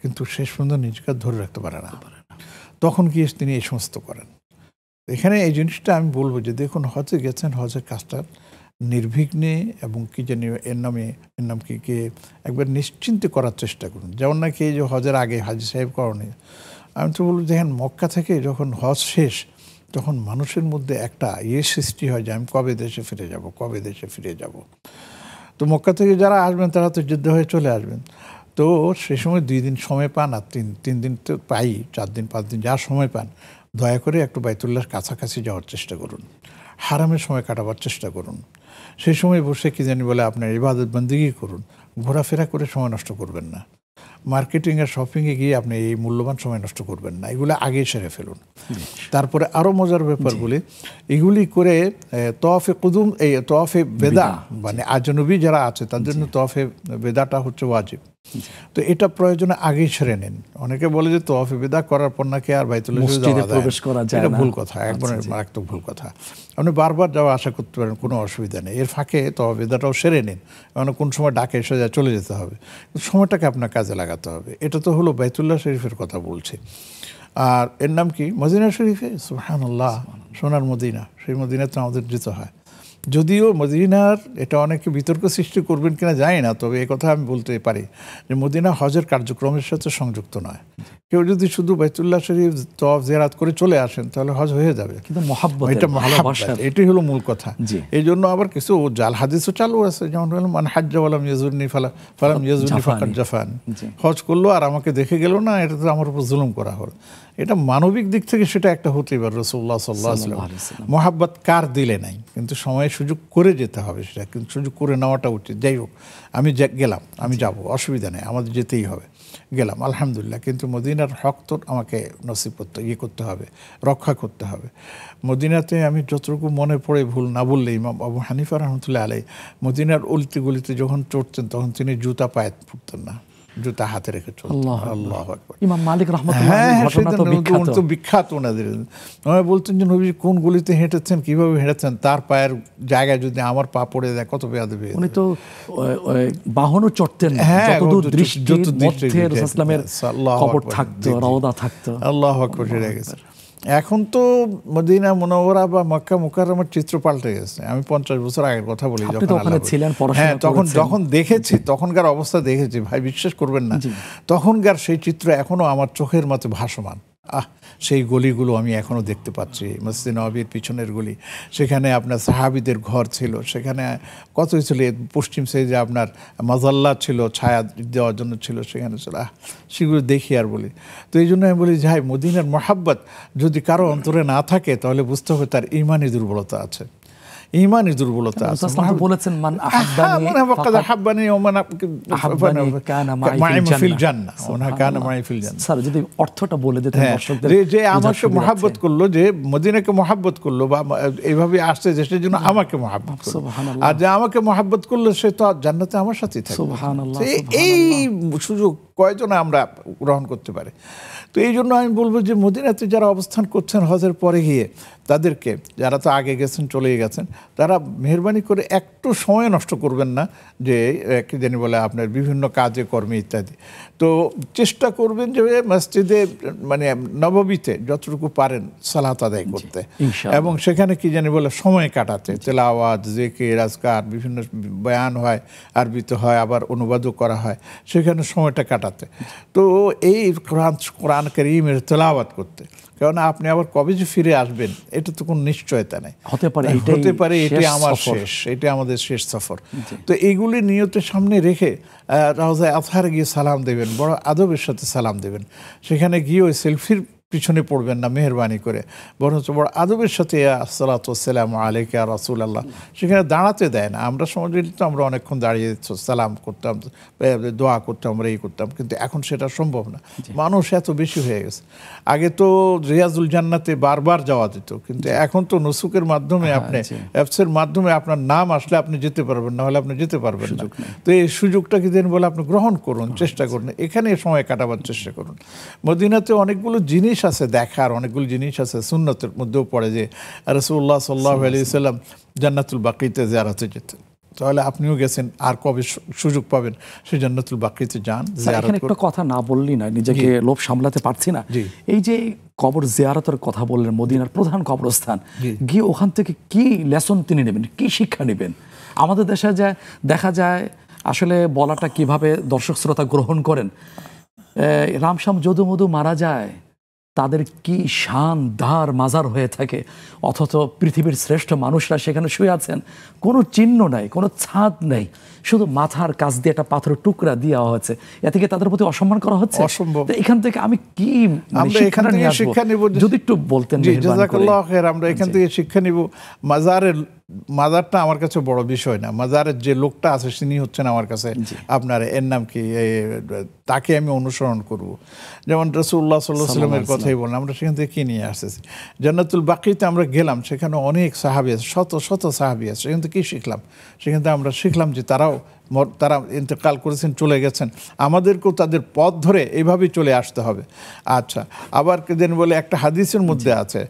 কিন্তু শেষ পর্যন্ত নিজেকে ধরে রাখতে পারে না। তখন গিয়ে তিনি এই সমস্ত করেন। এখানে এই জিনিসটা আমি বলবো যে দেখুন, হজে গেছেন, হজের কাজটা নির্বিঘ্নে এবং কি জানি এর নাম কি একবার নিশ্চিন্তে করার চেষ্টা করুন। যেমন নাকি এই যে হজের আগে হাজী সাহেব করণীয়, আমি তো বলবো দেখেন, মক্কা থেকে যখন হজ শেষ, তখন মানুষের মধ্যে একটা সৃষ্টি হয় যে আমি কবে দেশে ফিরে যাব। তো মক্কা থেকে যারা আসবেন তারা তো যুদ্ধ হয়ে চলে আসবেন। তো সে সময় 2 দিন সময় পান, আর 3 দিন তো পাই, 4 দিন 5 দিন যা সময় পান, দয়া করে একটু বাইতুল্লাহর কাছাকাছি যাওয়ার চেষ্টা করুন, হারামের সময় কাটাবার চেষ্টা করুন। সেই সময় বসে কি জানি বলে আপনার ইবাদত বন্দেগী করুন, ঘোরাফেরা করে সময় নষ্ট করবেন না। মার্কেটিং আর শপিংয়ে গিয়ে আপনি এই মূল্যবান সময় নষ্ট করবেন না, এগুলো আগেই সেরে ফেলুন। তারপরে আরও মজার ব্যাপার বলি, এগুলি করে তওয়াফে কুদুম, এই তওয়াফে বেদা, মানে আজনবী যারা আছে তাদের জন্য তওয়াফে বেদাটা হচ্ছে ওয়াজিব। তো এটা প্রয়োজনে আগেই সেরে নিন। অনেকে বলে যে তওয়াফে বেদা করার পর নাকি আর বাইতুল্লাহ প্রবেশ করা যায় না, এটা ভুল কথা, একবারে মারাত্মক ভুল কথা। আপনি বারবার যাওয়া আশা করতে পারেন, কোনো অসুবিধা নেই। এর ফাঁকে তওয়াফে বেদাটাও সেরে নিন, কারণ কোন সময় ডাকে এসে চলে যেতে হবে, সময়টাকে আপনার কাজে লাগাতে লাগাতে হবে। এটা তো হলো বাইতুল্লাহ শরীফের কথা বলছি। আর এর নাম কি? মদিনা শরীফে। সুবহানাল্লাহ, সোনার মদিনা। সেই মদিনাতে আমাদের যেতে হয়। যদিও মদিনার, এটা অনেকে বিতর্ক সৃষ্টি করবেন কিনা জানি না, তবে এই কথা আমি বলতে পারি যে মদিনা হজের কার্যক্রমের সাথে সংযুক্ত নয়। কেউ যদি শুধু বাইতুল্লাহ শরীফ তওয়াফ জিয়ারাত করে চলে আসেন তাহলে হজ হয়ে যাবে,
কিন্তু মহব্বত,
এটা ভালোবাসা, এটাই হলো মূল কথা। এই জন্য আবার কিছু জাল হাদিসও চালু আছে, যেমন হলো মান হাজ্জা ওয়ালাম ইয়াজুরনি ফালাম ইয়াজুরনি ফাকাদ জাফান। হজ করলো আর আমাকে দেখে গেল না, এটা তো আমার উপর জুলুম করা হলো। এটা মানবিক দিক থেকে সেটা একটা হতেই পারে। রাসূলুল্লাহ সাল্লাল্লাহু আলাইহি ওয়াসাল্লাম মহাব্বত কার দিলে নাই, কিন্তু সময় সুযোগ করে যেতে হবে, সেটা কিন্তু সুযোগ করে নেওয়াটা উচিত। যাই হোক, আমি গেলাম, আমি যাব, অসুবিধা নেই, আমাদের যেতেই হবে, গেলাম আলহামদুলিল্লাহ। কিন্তু মদিনার হক তো আমাকে নসিব করতে করতে হবে, রক্ষা করতে হবে। মদিনাতে আমি যতটুকু মনে পড়ে, ভুল না বললে, ইমাম আবু হানিফা রাহমাতুল্লাহ আলাইহি মদিনার অলিতে গলিতে যখন চড়তেন তখন তিনি জুতা পায়ে ফুটতেন না, জুতা হাতে রেখে চলতেন। আল্লাহু আকবার।
ইমাম মালিক রাহমাতুল্লাহ আলাইহি ঘটনা তো
বিখ্যাত ওনাদের। ওনারা বলতেন যে নবী কোন গলিতে হেঁটেছেন, কিভাবে হেঁটেছেন, তার পায়ের জায়গায় যদি আমার পা পড়ে যায় কত বেয়াদবি।
উনি তো বাহনও চড়তেন না, যতদূর দৃষ্টির মধ্যে রাসূলের কবর থাকতো, রওজা থাকতো।
আল্লাহু আকবার। সেটা গেছে। এখন তো মদিনা মুনাওয়ারা বা মক্কা মুকাররমার চিত্র পাল্টে গেছে। আমি 50 বছর আগের কথা বলি, তখন যখন দেখেছি, তখনকার অবস্থা দেখেছি, ভাই বিশ্বাস করবেন না, তখনকার সেই চিত্র এখনো আমার চোখের মধ্যে ভাসমান। সেই গলিগুলো আমি এখনো দেখতে পাচ্ছি, মসজিদ নববীর পিছনের গলি। সেখানে আপনার সাহাবীদের ঘর ছিল, সেখানে কত ছিল, পশ্চিম সাইডে আপনার মাজাল্লা ছিল, ছায়া দেওয়ার জন্য ছিল, সেখানে ছিল। সেগুলো দেখি আর বলি। তো এই জন্য আমি বলি, যাই মদিনার মহাব্বত যদি কারো অন্তরে না থাকে তাহলে বুঝতে হবে তার ঈমানি দুর্বলতা আছে, ঈমানি দুর্বলতা আছে।
বলেছেন মান আহাব্বানি ওয়া মান কানা মাই ফিল জান্নাহ ওয়া কানা মাই ফিল জান্নাহ। স্যার যদি অর্থটা বলে দিতেন দর্শকদের,
যে আমাকে মহব্বত করলো, যে মদিনাকে মহব্বত করলো, বা এইভাবে আসছে যে সেই জন্য আমাকে মহব্বত করলো, আর যে আমাকে মহব্বত করলো সে তো জান্নাতে আমার সাথেই থাকবে।
সুবহানাল্লাহ।
এই সুযোগ কয়জন আমরা গ্রহণ করতে পারি? তো এই জন্য আমি বলবো যে মদিনাতে যারা অবস্থান করছেন হজের পরে গিয়ে, তাদেরকে, যারা তো আগে গেছেন, চলে গেছেন, তারা মেহেরবানি করে একটু সময় নষ্ট করবেন না, যে কি জানি বলে আপনার বিভিন্ন কাজে কর্মে ইত্যাদি। তো চেষ্টা করবেন যে মসজিদে মানে নববীতে যতটুকু পারেন সালাত আদায় করতে, এবং সেখানে কি জানি বলে সময় কাটাতে, তেলাওয়াত, জিকির, আজকার, বিভিন্ন বয়ান হয়, আরবিতে হয়, আবার অনুবাদও করা হয়, সেখানে সময়টা কাটাতে। তো এই কোরআন কারীমের তেলাওয়াত করতে, কারণ আপনি আবার কবে যে ফিরে আসবেন এটা তো কোনো নিশ্চয়তা নেই।
হতে পারে এটাই আমার শেষ,
এটা আমাদের শেষ সফর। তো এইগুলি নিয়তের সামনে রেখে রওজায়ে আতহারে গিয়ে সালাম দেবেন, বড় আদবের সাথে সালাম দেবেন। সেখানে গিয়ে ওই সেলফির পিছনে পড়বেন না মেহেরবানি করে, বরঞ্চ বড় আদবের সাথে আসসালাতু ওয়াসসালামু আলাইকা ইয়া রাসূলুল্লাহ, সেখানে দাঁড়াতে দেয় না। আমরা সমাজে তো আমরা অনেকক্ষণ দাঁড়িয়ে সালাম করতাম, দোয়া করতাম, আমরা এই করতাম, কিন্তু এখন সেটা সম্ভব না, মানুষ এত বেশি হয়ে গেছে। আগে তো রিয়াজুল জান্নাতে বারবার যাওয়া যেত, কিন্তু এখন তো নুসুকের মাধ্যমে, আপনি অ্যাপসের মাধ্যমে আপনার নাম আসলে আপনি যেতে পারবেন, না হলে আপনি যেতে পারবেন না। তো এই সুযোগটাকে দেন বলে আপনি গ্রহণ করুন, চেষ্টা করুন, এখানে সময় কাটাবার চেষ্টা করুন। মদিনাতে অনেকগুলো জিনিস আছে দেখার, অনেকগুলো জিনিস আছে সুন্নতের মধ্যেও পড়ে, যে রাসূলুল্লাহ সাল্লাল্লাহু আলাইহি ওয়াসাল্লাম জান্নাতুল বাকিতে জিয়ারতে যেতেন। তাহলে আপনিও গেছেন, আর কবে সুযোগ পাবেন সেই জান্নাতুল বাকিতে যান, জিয়ারত করুন।
একটা কথা না বললি না, নিজেকে লোভ সামলাতে পারছি না। এই যে কবর জিয়ারতের কথা বললেন, মদিনার প্রধান কবরস্থান, গিয়ে ওখান থেকে কি লেসন তিনি নেবেন, কি শিক্ষা নেবেন? আমাদের দেশে যায় দেখা যায়, আসলে বলাটা কিভাবে দর্শক শ্রোতা গ্রহণ করেন, রামশ্যাম যদু মধু মারা যায়, তাদের কি শানদার মাজার হয়ে থাকে, অথচ পৃথিবীর শ্রেষ্ঠ মানুষরা সেখানে শুয়ে আছেন, কোনো চিহ্ন নাই, কোনো ছাদ নেই, শুধু মাথার কাছ দিয়ে একটা পাথরের টুকরা দেওয়া হয়েছে। এ থেকে তাদের প্রতি অসম্মান করা হচ্ছে।
অসম্ভব।
এখান থেকে আমি কি শিক্ষা নিব, যদি একটু বলতেন।
জাযাকাল্লাহু খাইর। আমরা এখান থেকে শিক্ষা নিব, মাজারটা আমার কাছে বড় বিষয় না, মাজারের যে লোকটা আছে তিনি হচ্ছেন আমার কাছে আপনার, এর নাম কি, তাকে আমি অনুসরণ করব। যেমন রাসূলুল্লাহ সাল্লাল্লাহু আলাইহি ওয়াসাল্লামের কথাই বললাম, আমরা সেখান থেকে কি নিয়ে আসতেছি। জান্নাতুল বাকিতে আমরা গেলাম, সেখানে অনেক সাহাবী আছে, শত শত সাহাবী আছে। সেখান থেকে কি শিখলাম? সেখান থেকে আমরা শিখলাম যে তারা ইন্তেকাল করেছেন, চলে গেছেন, আমাদেরকেও তাদের পথ ধরে এইভাবেই চলে আসতে হবে। আচ্ছা, আবার যেন বলে একটা হাদিসের মধ্যে আছে,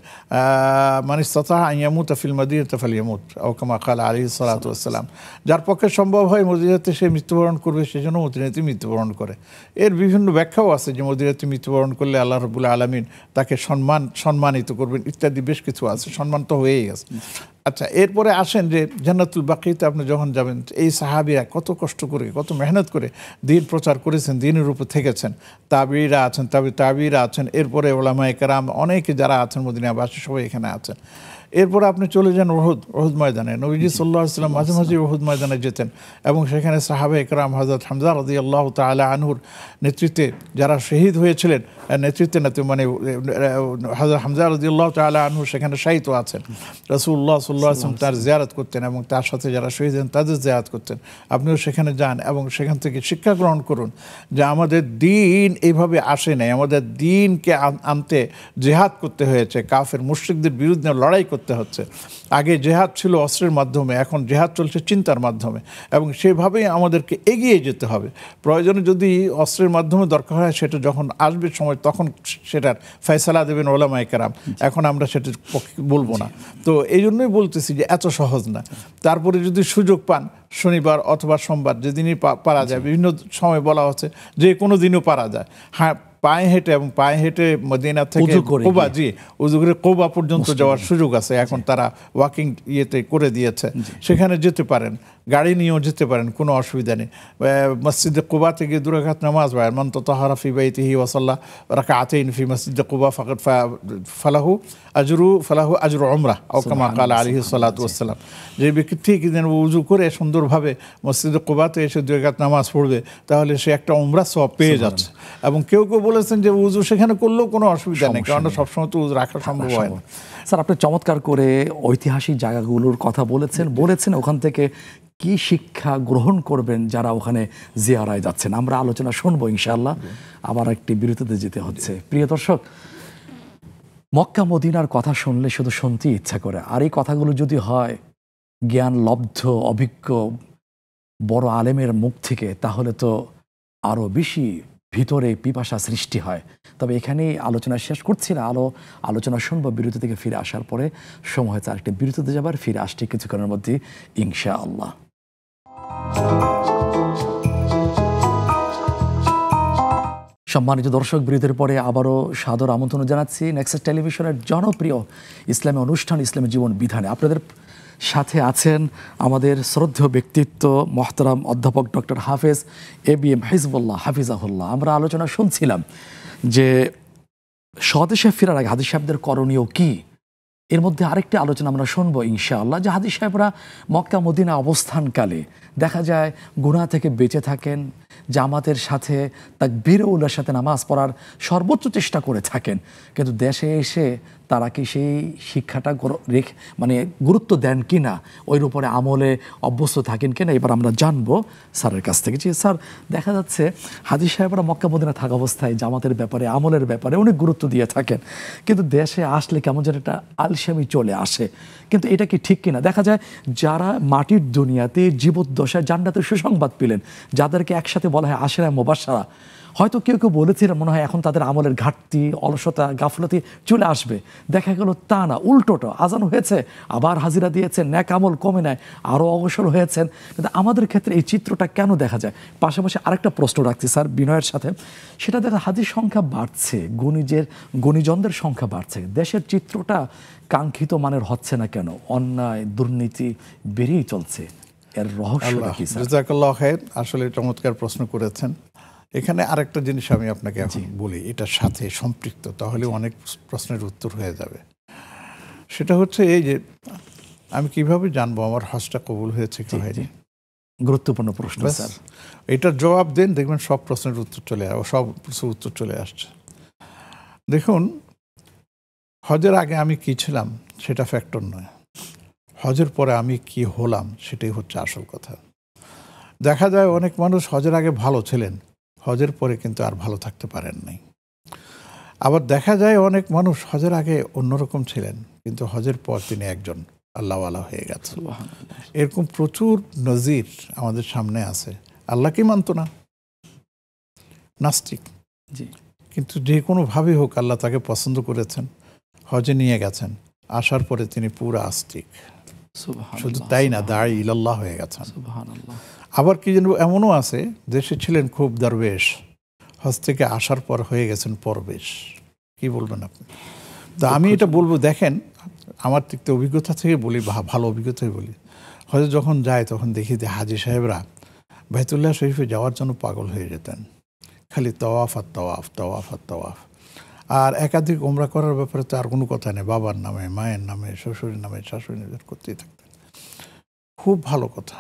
মান ইসতাতা আন ইয়ামুতা ফিল মাদিনাতি ফালইয়ামুত, ওকামা কাল আলাইহিস সালাতু ওয়াসসালাম। যার পক্ষে সম্ভব হয় মদিনাতে সে মৃত্যুবরণ করবে, সেজন্য মদিনাতে মৃত্যুবরণ করে। এর বিভিন্ন ব্যাখ্যাও আছে যে মদিনাতে মৃত্যুবরণ করলে আল্লাহ রাব্বুল আলামিন তাকে সম্মানিত করবেন ইত্যাদি বেশ কিছু আছে, সম্মান তো হয়েই গেছে। আচ্ছা, এরপরে আসেন যে জান্নাতুল বাকিতে আপনি যখন যাবেন, এই সাহাবীরা কত কষ্ট করে, কত মেহনত করে দিন প্রচার করেছেন, দিনের উপর থেকেছেন। তাবিঈরা আছেন, তাবিঈরা আছেন, এরপরে উলামায়ে কেরাম অনেকে যারা আছেন মদিনাবাসী সবাই এখানে আছেন। এরপরে আপনি চলে যান ওহুদ ময়দানে। নবীজি সাল্লাল্লাহু আলাইহি ওয়াসাল্লাম মাঝে মাঝে ওহুদ ময়দানে যেতেন এবং সেখানে সাহাবায়ে কেরাম হযরত হামজা রাদিয়াল্লাহু তাআলা আনহুর নেতৃত্বে যারা শহীদ হয়েছিলেন, নেতৃত্বে না তো মানে হযরত হামজা রাদিয়াল্লাহু তাআলা আনহু সেখানে শায়িত আছেন। রাসূলুল্লাহ সাল্লাল্লাহু আলাইহি ওয়াসাল্লাম তার জিয়ারত করতেন এবং তার সাথে যারা শহীদ হন তাদের জিয়ারত করতেন। আপনিও সেখানে যান এবং সেখান থেকে শিক্ষা গ্রহণ করুন যে আমাদের দ্বীন এইভাবে আসে নাই, আমাদের দ্বীনকে আনতে জিহাদ করতে হয়েছে, কাফের মুশরিকদের বিরুদ্ধে লড়াই করতে হচ্ছে। আগে জেহাদ ছিল অস্ত্রের মাধ্যমে, এখন জেহাদ চলছে চিন্তার মাধ্যমে এবং সেভাবেই আমাদেরকে এগিয়ে যেতে হবে। প্রয়োজনে যদি অস্ত্রের মাধ্যমে দরকার হয়, সেটা যখন আসবে সময় তখন সেটার ফয়সালা দেবেন উলামায়ে কেরাম। এখন আমরা সেটা বলবো না। তো এই জন্যই বলতেছি যে এত সহজ না। তারপরে যদি সুযোগ পান শনিবার অথবা সোমবার, যেদিনই পারা যায়, বিভিন্ন সময় বলা হচ্ছে যে কোনো দিনও পারা যায়, হ্যাঁ, পায়ে হেঁটে মদিনা থেকে কোবা, উযু করে কোবা পর্যন্ত যাওয়ার সুযোগ আছে। এখন তারা ওয়াকিং ইয়েতে করে দিয়েছে, সেখানে যেতে পারেন, গাড়ি নিয়েও যেতে পারেন, কোনো অসুবিধা নেই। মসজিদে কুবাতে গিয়ে 2 রাকাত নামাজ পড়েন, মান তাতাহারা ফি বাইতিহি ওয়া সাল্লা রাকাতাইন ফি মসজিদে কুবা ফাকাদ ফালাহু আজরু উমরাহ আও কামা ক্বালা আলাইহিস সালাতু ওয়াসসালাম। যে ব্যক্তি ঠিক উযু করে সুন্দরভাবে মসজিদে কুবাতে এসে 2 রাকাত নামাজ পড়বে, তাহলে সে একটা উমরা সওয়াব পেয়ে যাচ্ছে। এবং কেউ বলেছেন যে উযু সেখানে করলেও কোনো অসুবিধা নেই, কারণ সবসময় তো উযু রাখা সম্ভব হয় না।
স্যার, আপনি চমৎকার করে ঐতিহাসিক জায়গাগুলোর কথা বলেছেন ওখান থেকে কি শিক্ষা গ্রহণ করবেন যারা ওখানে জিয়ারায় যাচ্ছেন। আমরা আলোচনা শুনবো ইনশাআল্লাহ। আবার একটি বিরতিতে যেতে হচ্ছে। প্রিয় দর্শক, মক্কা মদিনার কথা শুনলে শুধু শুনতেই ইচ্ছা করে, আর এই কথাগুলো যদি হয় জ্ঞান লব্ধ অভিজ্ঞ বড় আলেমের মুখ থেকে, তাহলে তো আরও বেশি ভিতরে পিপাসা সৃষ্টি হয়। তবে এখানেই আলোচনা শেষ করছি না, আলোচনা শুনবো বিরতি থেকে ফিরে আসার পরে। সময় হয়েছে আরেকটি বিরতিতে যাবার, ফিরে আসছি কিছুক্ষণের মধ্যে ইনশাআল্লাহ। সম্মানিত দর্শক, বিরতির পরে আবারও সাদর আমন্ত্রণ জানাচ্ছি নেক্সাস টেলিভিশনের জনপ্রিয় ইসলামী অনুষ্ঠান ইসলামী জীবন বিধানে। আপনাদের সাথে আছেন আমাদের শ্রদ্ধেয় ব্যক্তিত্ব মোহতারাম অধ্যাপক ডক্টর হাফেজ ABM হিজবুল্লাহ হাফিজাহুল্লাহ। আমরা আলোচনা শুনছিলাম যে স্বদেশে ফেরার আগে হাজী সাহেবদের করণীয় কি। এর মধ্যে আরেকটি আলোচনা আমরা শুনবো ইনশাআল্লাহ, যে হাজী সাহেবরা মক্কা মদিনা অবস্থানকালে দেখা যায় গুনাহ থেকে বেঁচে থাকেন, জামাতের সাথে তাকবীর-উলার সাথে নামাজ পড়ার সর্বোচ্চ চেষ্টা করে থাকেন, কিন্তু দেশে এসে তারা কি সেই শিক্ষাটা মানে গুরুত্ব দেন কি না, ওই উপরে আমলে অভ্যস্ত থাকেন কিনা, এবার আমরা জানবো স্যারের কাছ থেকে। যে স্যার, দেখা যাচ্ছে হাজী সাহেবরা মক্কা মদিনা থাকা অবস্থায় জামাতের ব্যাপারে, আমলের ব্যাপারে অনেক গুরুত্ব দিয়ে থাকেন, কিন্তু দেশে আসলে কেমন যেন একটা আলসেমি চলে আসে। কিন্তু এটা কি ঠিক কিনা? দেখা যায় যারা মাটির দুনিয়াতে জীবদ্দশায় জান্নাতের সুসংবাদ পেলেন, যাদেরকে একসাথে বলা হয় আশরা মুবাশশারা, হয়তো কেউ বলেছিলেন মনে হয় এখন তাদের আমলের ঘাটতি, অলসতা, গাফলতি চলে আসবে। দেখা গেল তা না, উল্টোটা, আজান হয়েছে আবার হাজিরা দিয়েছেন, ন্যাক আমল কমে নেয়, আরও অগ্রসর হয়েছেন। কিন্তু আমাদের ক্ষেত্রে এই চিত্রটা কেন দেখা যায়? পাশাপাশি আরেকটা প্রশ্ন রাখছি স্যার বিনয়ের সাথে, সেটা দেখা হাজির সংখ্যা বাড়ছে, গুণীজনদের সংখ্যা বাড়ছে, দেশের চিত্রটা কাঙ্ক্ষিত মানের হচ্ছে না কেন? অন্যায় দুর্নীতি বেড়েই চলছে, এর রহস্যটা কি স্যার?
জাযাকাল্লাহ খায়র, আসলে চমৎকার প্রশ্ন করেছেন। এখানে আরেকটা জিনিস আমি আপনাকে এখন বলি, এটার সাথে সম্পৃক্ত, তাহলে অনেক প্রশ্নের উত্তর হয়ে যাবে। সেটা হচ্ছে এই যে আমি কিভাবে জানবো আমার হজটা কবুল হয়েছে কি হয়নি?
গুরুত্বপূর্ণ প্রশ্ন স্যার।
এটার জবাব দেন, দেখবেন সব প্রশ্নের উত্তর চলে আসছে। দেখুন, হজের আগে আমি কি ছিলাম সেটা ফ্যাক্টর নয়, হজের পরে আমি কি হলাম সেটাই হচ্ছে আসল কথা। দেখা যায় অনেক মানুষ হজের আগে ভালো ছিলেন, হজের পরে কিন্তু আর ভালো থাকতে পারেন নাই। আবার দেখা যায় অনেক মানুষ হজের আগে অন্যরকম ছিলেন, কিন্তু হজের পর তিনি একজন আল্লাহওয়ালা হয়ে গেছেন। এরকম প্রচুর নজির আমাদের সামনে আছে। আল্লাহকে মানত না, নাস্তিক, কিন্তু যে কোনোভাবেই হোক আল্লাহ তাকে পছন্দ করেছেন, হজে নিয়ে গেছেন, আসার পরে তিনি পুরো আস্তিক। শুধু তাই না, দাঁড়ি ইলাল্লাহ হয়ে গেছেন।
সুবহানাল্লাহ।
আবার কি যেন এমনও আছে, দেশে ছিলেন খুব দরবেশ, হজ থেকে আসার পর হয়ে গেছেন পরবেশ। কি বলবেন আপনি? তো আমি এটা বলবো, দেখেন আমার তিক্ত অভিজ্ঞতা থেকে বলি, ভালো অভিজ্ঞতাই বলি, হয়তো যখন যায় তখন দেখি যে হাজি সাহেবরা বাইতুল্লাহ শরীফে যাওয়ার জন্য পাগল হয়ে যেতেন, খালি তওয়াফ আর তওয়াফ, তওয়াফ আর তওয়াফ। আর একাধিক ওমরা করার ব্যাপারে তো আর কোনো কথা নেই, বাবার নামে, মায়ের নামে, শ্বশুরের নামে, শাশুড়ির নামে করতেই থাকতেন। খুব ভালো কথা।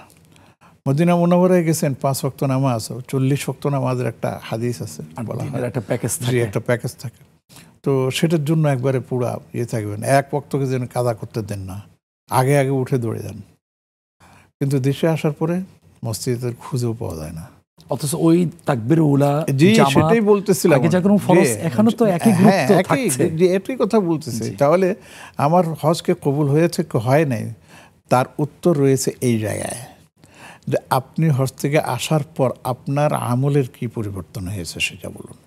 মদিনা মুনাওয়ারায় গেছেন, 5 ওয়াক্ত নামাজ, 40 ওয়াক্ত নামাজের একটা হাদিস আছে, বলা হয়
একটা প্যাকেজ
জি,
থাকে।
একটা প্যাকেজ থাকে। তো সেটার জন্য একবারে পুরা থাকবেন, এক ওয়াক্তকে যেন কাদা করতে দেন না, আগে আগে উঠে দৌড়ে যান। কিন্তু দেশে আসার পরে মসজিদের খুঁজেও পাওয়া যায় না।
অথচ ওই তাকবীরে উলা,
জি,
জামাত,
সেটাই বলতেছিলাম,
আগে যেরকম ফরজ, এখনো তো একই গুরুত্ব থাকছে।
একই কথা বলতেছে। তাহলে আমার হজকে কবুল হয়েছে কি হয় নাই, তার উত্তর রয়েছে এই জায়গায়, যে আপনি হজ থেকে আসার পর আপনার আমলের কি পরিবর্তন হয়েছে সেটা বলুন।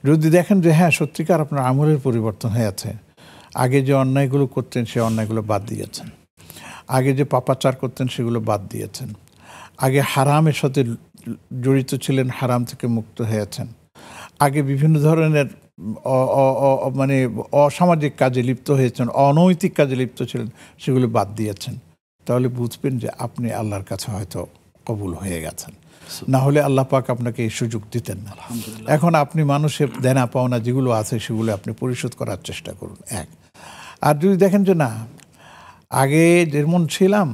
যদি দেখেন যে হ্যাঁ সত্যিকার আপনার আমলের পরিবর্তন হয়েছে, আগে যে অন্যায়গুলো করতেন সে অন্যায়গুলো বাদ দিয়েছেন, আগে যে পাপাচার করতেন সেগুলো বাদ দিয়েছেন, আগে হারামের সাথে জড়িত ছিলেন, হারাম থেকে মুক্ত হয়েছেন, আগে বিভিন্ন ধরনের মানে অসামাজিক কাজে লিপ্ত হয়েছেন, অনৈতিক কাজে লিপ্ত ছিলেন, সেগুলো বাদ দিয়েছেন, তাহলে বুঝবেন যে আপনি আল্লাহর কাছে হয়তো কবুল হয়ে গেছেন। না হলে আল্লাহ পাক আপনাকে এই সুযোগ দিতেন না। এখন আপনি মানুষের দেনা পাওনা যেগুলো আছে সেগুলো আপনি পরিশোধ করার চেষ্টা করুন, এক। আর যদি দেখেন যে না, আগে যেমন ছিলাম,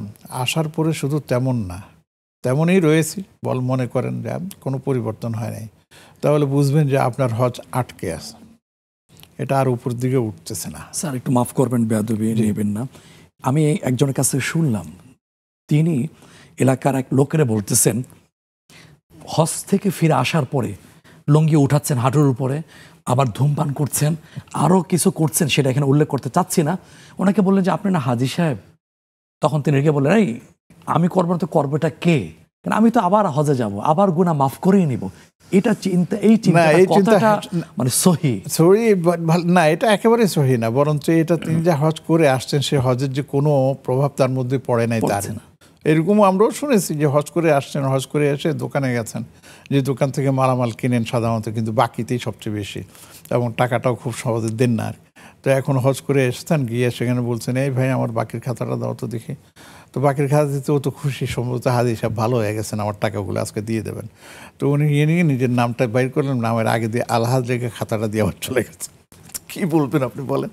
আসার পরে শুধু তেমন না, তেমনই রয়েছি, মনে করেন যে কোনো পরিবর্তন হয় নাই, তাহলে বুঝবেন যে আপনার হজ আটকে আছে, এটা আর উপর দিকে উঠতেছে না।
স্যার একটু মাফ করবেন, বেয়াদবি নেবেন না। আমি একজনের কাছে শুনলাম, তিনি এলাকার এক লোকেরা বলতেছেন হজ থেকে ফিরে আসার পরে লুঙ্গি উঠাচ্ছেন হাঁটুর উপরে, আবার ধূমপান করছেন, আরও কিছু করছেন, সেটা এখানে উল্লেখ করতে চাচ্ছি না। ওনাকে বললেন যে আপনি না হাজি সাহেব, তখন তিনি রেগে বললেন এই আমি করবো না তো করবোটা কে, কারণ আমি তো আবার হজে যাব, আবার গুনাহ মাফ করেই নিব। এটা চিন্তা, এই চিন্তাটা মানে সহি
না, এটা একেবারে সহি না, বরঞ্চ এটা তিনি যে হজ করে আসছেন সে হজের যে কোনো প্রভাব তার মধ্যে পড়ে নাই, তার না। এরকমও আমরাও শুনেছি যে হজ করে আসছেন, হজ করে এসে দোকানে গেছেন, যে দোকান থেকে মালামাল কিনেন সাধারণত, কিন্তু বাকিতেই সবচেয়ে বেশি, এবং টাকাটাও খুব সহজে দেন না। তো এখন হজ করে এসেছেন, গিয়ে সেখানে বলছেন এই ভাই আমার বাকির খাতাটা দাও তো দেখি। তো বাকির খাতা দিতে ও তো খুশি, সম্ভবত হাজি সাহেব ভালো হয়ে গেছেন, আমার টাকাগুলো আজকে দিয়ে দেবেন। তো উনি নিয়ে নিজের নামটা বাইর করলেন, নামের আগে দিয়ে আলহাজ রেখে খাতাটা দিয়ে আবার চলে গেছে। কি বলবেন আপনি বলেন?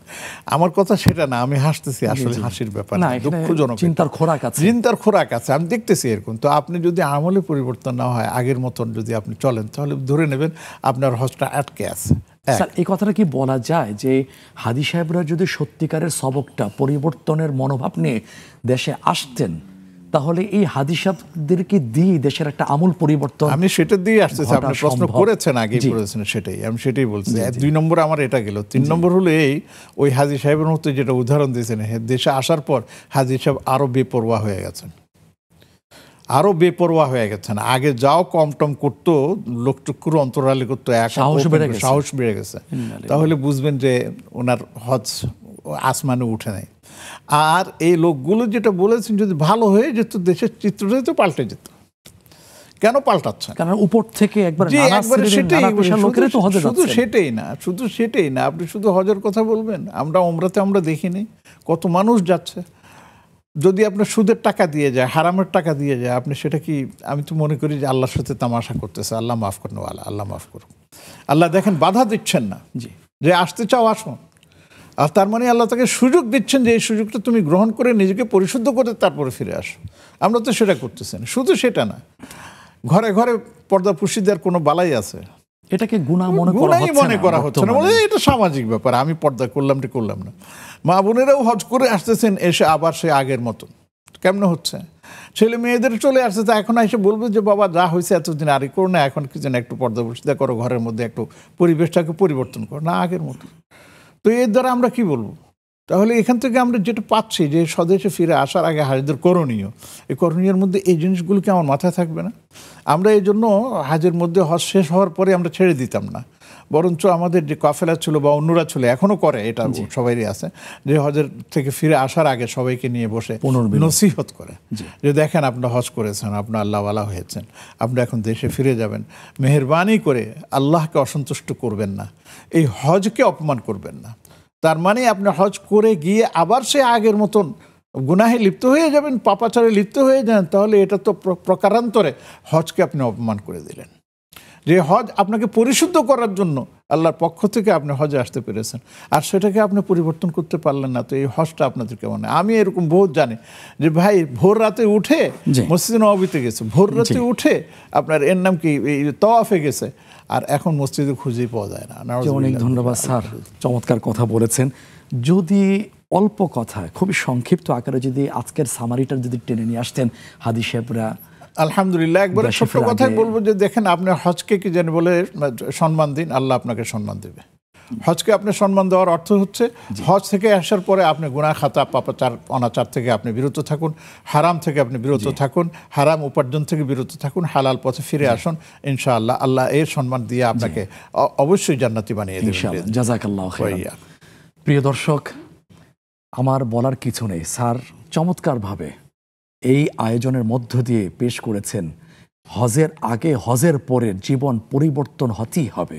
আমার কথা সেটা না, আমি হাসতেছি, আসলে হাসির ব্যাপার না, দুঃখজনক,
চিন্তার খোরাক আছে,
চিন্তার খোরাক আছে, আমি দেখতেছি এরকম। তো আপনি যদি আমলে পরিবর্তন না হয়, আগের মতন যদি আপনি চলেন, তাহলে ধরে নেবেন আপনার হজটা আটকে আছে।
স্যার এই কথাটা কি বলা যায় যে হাজি সাহেবরা যদি সত্যিকারের সবকটা পরিবর্তনের মনোভাব নিয়ে দেশে আসতেন, তাহলে এই হাজি সাহেবদেরকে দিয়ে দেশের একটা আমূল পরিবর্তন?
আমি সেটা দিয়ে আসতেছি, আপনি প্রশ্ন করেছেন, আগেই করেছেন, সেটাই আমি সেটাই বলছি। 2 নম্বর আমার এটা গেল। 3 নম্বর হলো এই, ওই হাজি সাহেবের মতো যেটা উদাহরণ দিয়েছেন, দেশে আসার পর হাজি সাহেব আরো বেপরোয়া হয়ে গেছেন, আরো বেপরোয়া হয়ে গেছেন। আগে যাও কম টম করতো, লোকটুকুর অন্তরালে করতো, সাহস বেড়ে গেছে। তাহলে বুঝবেন যে ওনার হজ আসমানে উঠে নাই। আর এই লোকগুলো যেটা বলেছেন, যদি ভালো হয়ে যেত দেশের চিত্রটাই তো পাল্টে যেত। কেন পাল্টাচ্ছে?
কারণ উপর থেকে একবার
শুধু সেটাই না, শুধু সেটাই না, আপনি শুধু হজের কথা বলবেন, আমরা ওমরাতে আমরা দেখিনি কত মানুষ যাচ্ছে। যদি আপনার সুদের টাকা দিয়ে যায়, হারামের টাকা দিয়ে যায়, আপনি সেটা কি, আমি তো মনে করি যে আল্লাহর সাথে তামাশা করতেছে। আল্লাহ মাফ করেন, আল্লাহ মাফ করুন। আল্লাহ দেখেন বাধা দিচ্ছেন না, যে আসতে চাও আসো, আর তার মানে আল্লাহ তাকে সুযোগ দিচ্ছেন যে এই সুযোগটা তুমি গ্রহণ করে নিজেকে পরিশুদ্ধ করে তারপরে ফিরে আসো। আমরা তো সেটা করতেছি না। শুধু সেটা না, ঘরে ঘরে পর্দা পুষি দেওয়ার কোনো বালাই আছে?
এটাকে গুনাহ
মনে করা হচ্ছে না, বলে এটা সামাজিক ব্যাপার, আমি পর্দা করলাম না। মা বোনেরাও হজ করে আসতেছেন, এসে আবার সে আগের মতন কেমন হচ্ছে? ছেলে মেয়েদের চলে আসছে, তো এখন এসে বলবে যে বাবা যা হয়েছে এতদিন আরই করো না, এখন কি যেন একটু পর্দা পুষিদা করো, ঘরের মধ্যে একটু পরিবেশটাকে পরিবর্তন করো না আগের মতো। তো এর দ্বারা আমরা কি বলবো? তাহলে এখান থেকে আমরা যেটা পাচ্ছি যে স্বদেশে ফিরে আসার আগে হাজিদের করণীয়, এই করণীয়ের মধ্যে এই জিনিসগুলো কি আমার মাথায় থাকবে না? আমরা এই জন্য হাজের মধ্যে হজ শেষ হওয়ার পরে আমরা ছেড়ে দিতাম না, বরঞ্চ আমাদের যে কাফেলা ছিল বা অন্যরা ছিল, এখনো করে, এটা সবাইরই আছে, যে হজের থেকে ফিরে আসার আগে সবাইকে নিয়ে বসে নসিহত করে যে দেখেন আপনারা হজ করেছেন, আপনার আল্লাহওয়ালা হয়েছেন, আপনি এখন দেশে ফিরে যাবেন, মেহেরবানি করে আল্লাহকে অসন্তুষ্ট করবেন না, এই হজকে অপমান করবেন না। তার মানে আপনি হজ করে গিয়ে আবার সে আগের মতন গুনাহে লিপ্ত হয়ে যাবেন, পাপাচারে লিপ্ত হয়ে যান, তাহলে এটা তো প্রকারান্তরে হজকে আপনি অপমান করে দিলেন। যে হজ আপনাকে পরিশুদ্ধ করার জন্য আল্লাহর পক্ষ থেকে আপনি হজে আসতে পেরেছেন, আর সেটাকে আপনি পরিবর্তন করতে পারলেন না, তো এই হজটা আপনাদের কেমন? আমি এরকম বহুত জানি যে ভাই ভোর রাতে উঠে মসজিদে নববীতে গেছে, ভোর রাতে উঠে আপনার এর নাম কি তওয়াফে গেছে, আর এখন মসজিদে খুঁজেই পাওয়া যায় না।
অনেক ধন্যবাদ স্যার, চমৎকার কথা বলেছেন। যদি অল্প কথায় খুবই সংক্ষিপ্ত আকারে যদি আজকের সামারিটা যদি টেনে নিয়ে আসতেন হাদি সাহেবরা।
আলহামদুলিল্লাহ, একবারে ছোট্ট কথাই বলবো যে দেখেন, আপনি হজকে কি জানি বলে সম্মান দিন, আল্লাহ আপনাকে সম্মান দেবে। হজকে আপনি সম্মান দেওয়ার অর্থ হচ্ছে হজ থেকে আসার পরে আপনি গুনাহ খাতা পাপাচার অনাচার থেকে আপনি বিরত থাকুন, হারাম থেকে আপনি বিরত থাকুন, হারাম উপার্জন থেকে বিরত থাকুন, হালাল পথে ফিরে আসুন, ইনশাআল্লাহ আল্লাহ এর সম্মান দিয়ে আপনাকে অবশ্যই জান্নাতি বানিয়ে দেবেন।
জাযাকাল্লাহু খাইরান। প্রিয় দর্শক, আমার বলার কিছু নেই, স্যার চমৎকারভাবে এই আয়োজনের মধ্য দিয়ে পেশ করেছেন হজের আগে হজের পরে জীবন পরিবর্তন হতেই হবে।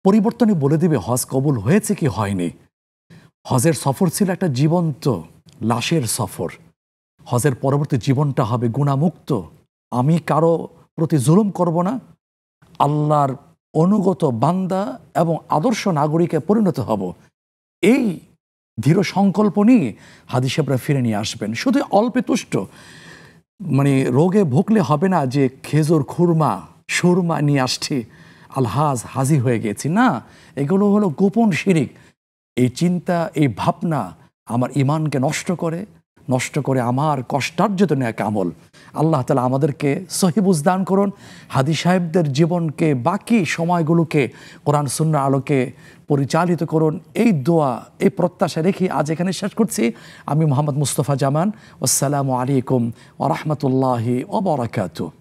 পরিবর্তনই বলে দিবে হজ কবুল হয়েছে কি হয়নি। হজের সফর ছিল একটা জীবন্ত লাশের সফর, হজের পরবর্তী জীবনটা হবে গুণামুক্ত। আমি কারো প্রতি জুলুম করব না, আল্লাহর অনুগত বান্দা এবং আদর্শ নাগরিকে পরিণত হব, এই দৃঢ় সংকল্প নিয়ে হাদি সাহেবরা ফিরে নিয়ে আসবেন। শুধু অল্পে তুষ্ট, মানে রোগে ভুগলে হবে না যে খেজুর খুরমা সুরমা নিয়ে আসছি আলহাজ হাজি হয়ে গেছি, না, এগুলো হলো গোপন শিরিক। এই চিন্তা, এই ভাবনা আমার ইমানকে নষ্ট করে আমার কষ্টার্জিত নেক আমল। আল্লাহ তাআলা আমাদেরকে সহিবুজ দান করুন, হাদি সাহেবদের জীবনকে বাকি সময়গুলোকে কোরআন সুন্নাহর আলোকে পরিচালিত করুন, এই দোয়া, এই প্রত্যাশা রেখে আজ এখানে শেষ করছি। আমি মোহাম্মদ মুস্তফা জামান। আসসালামু আলাইকুম ওয়া রাহমাতুল্লাহি ওয়া বারাকাতুহু।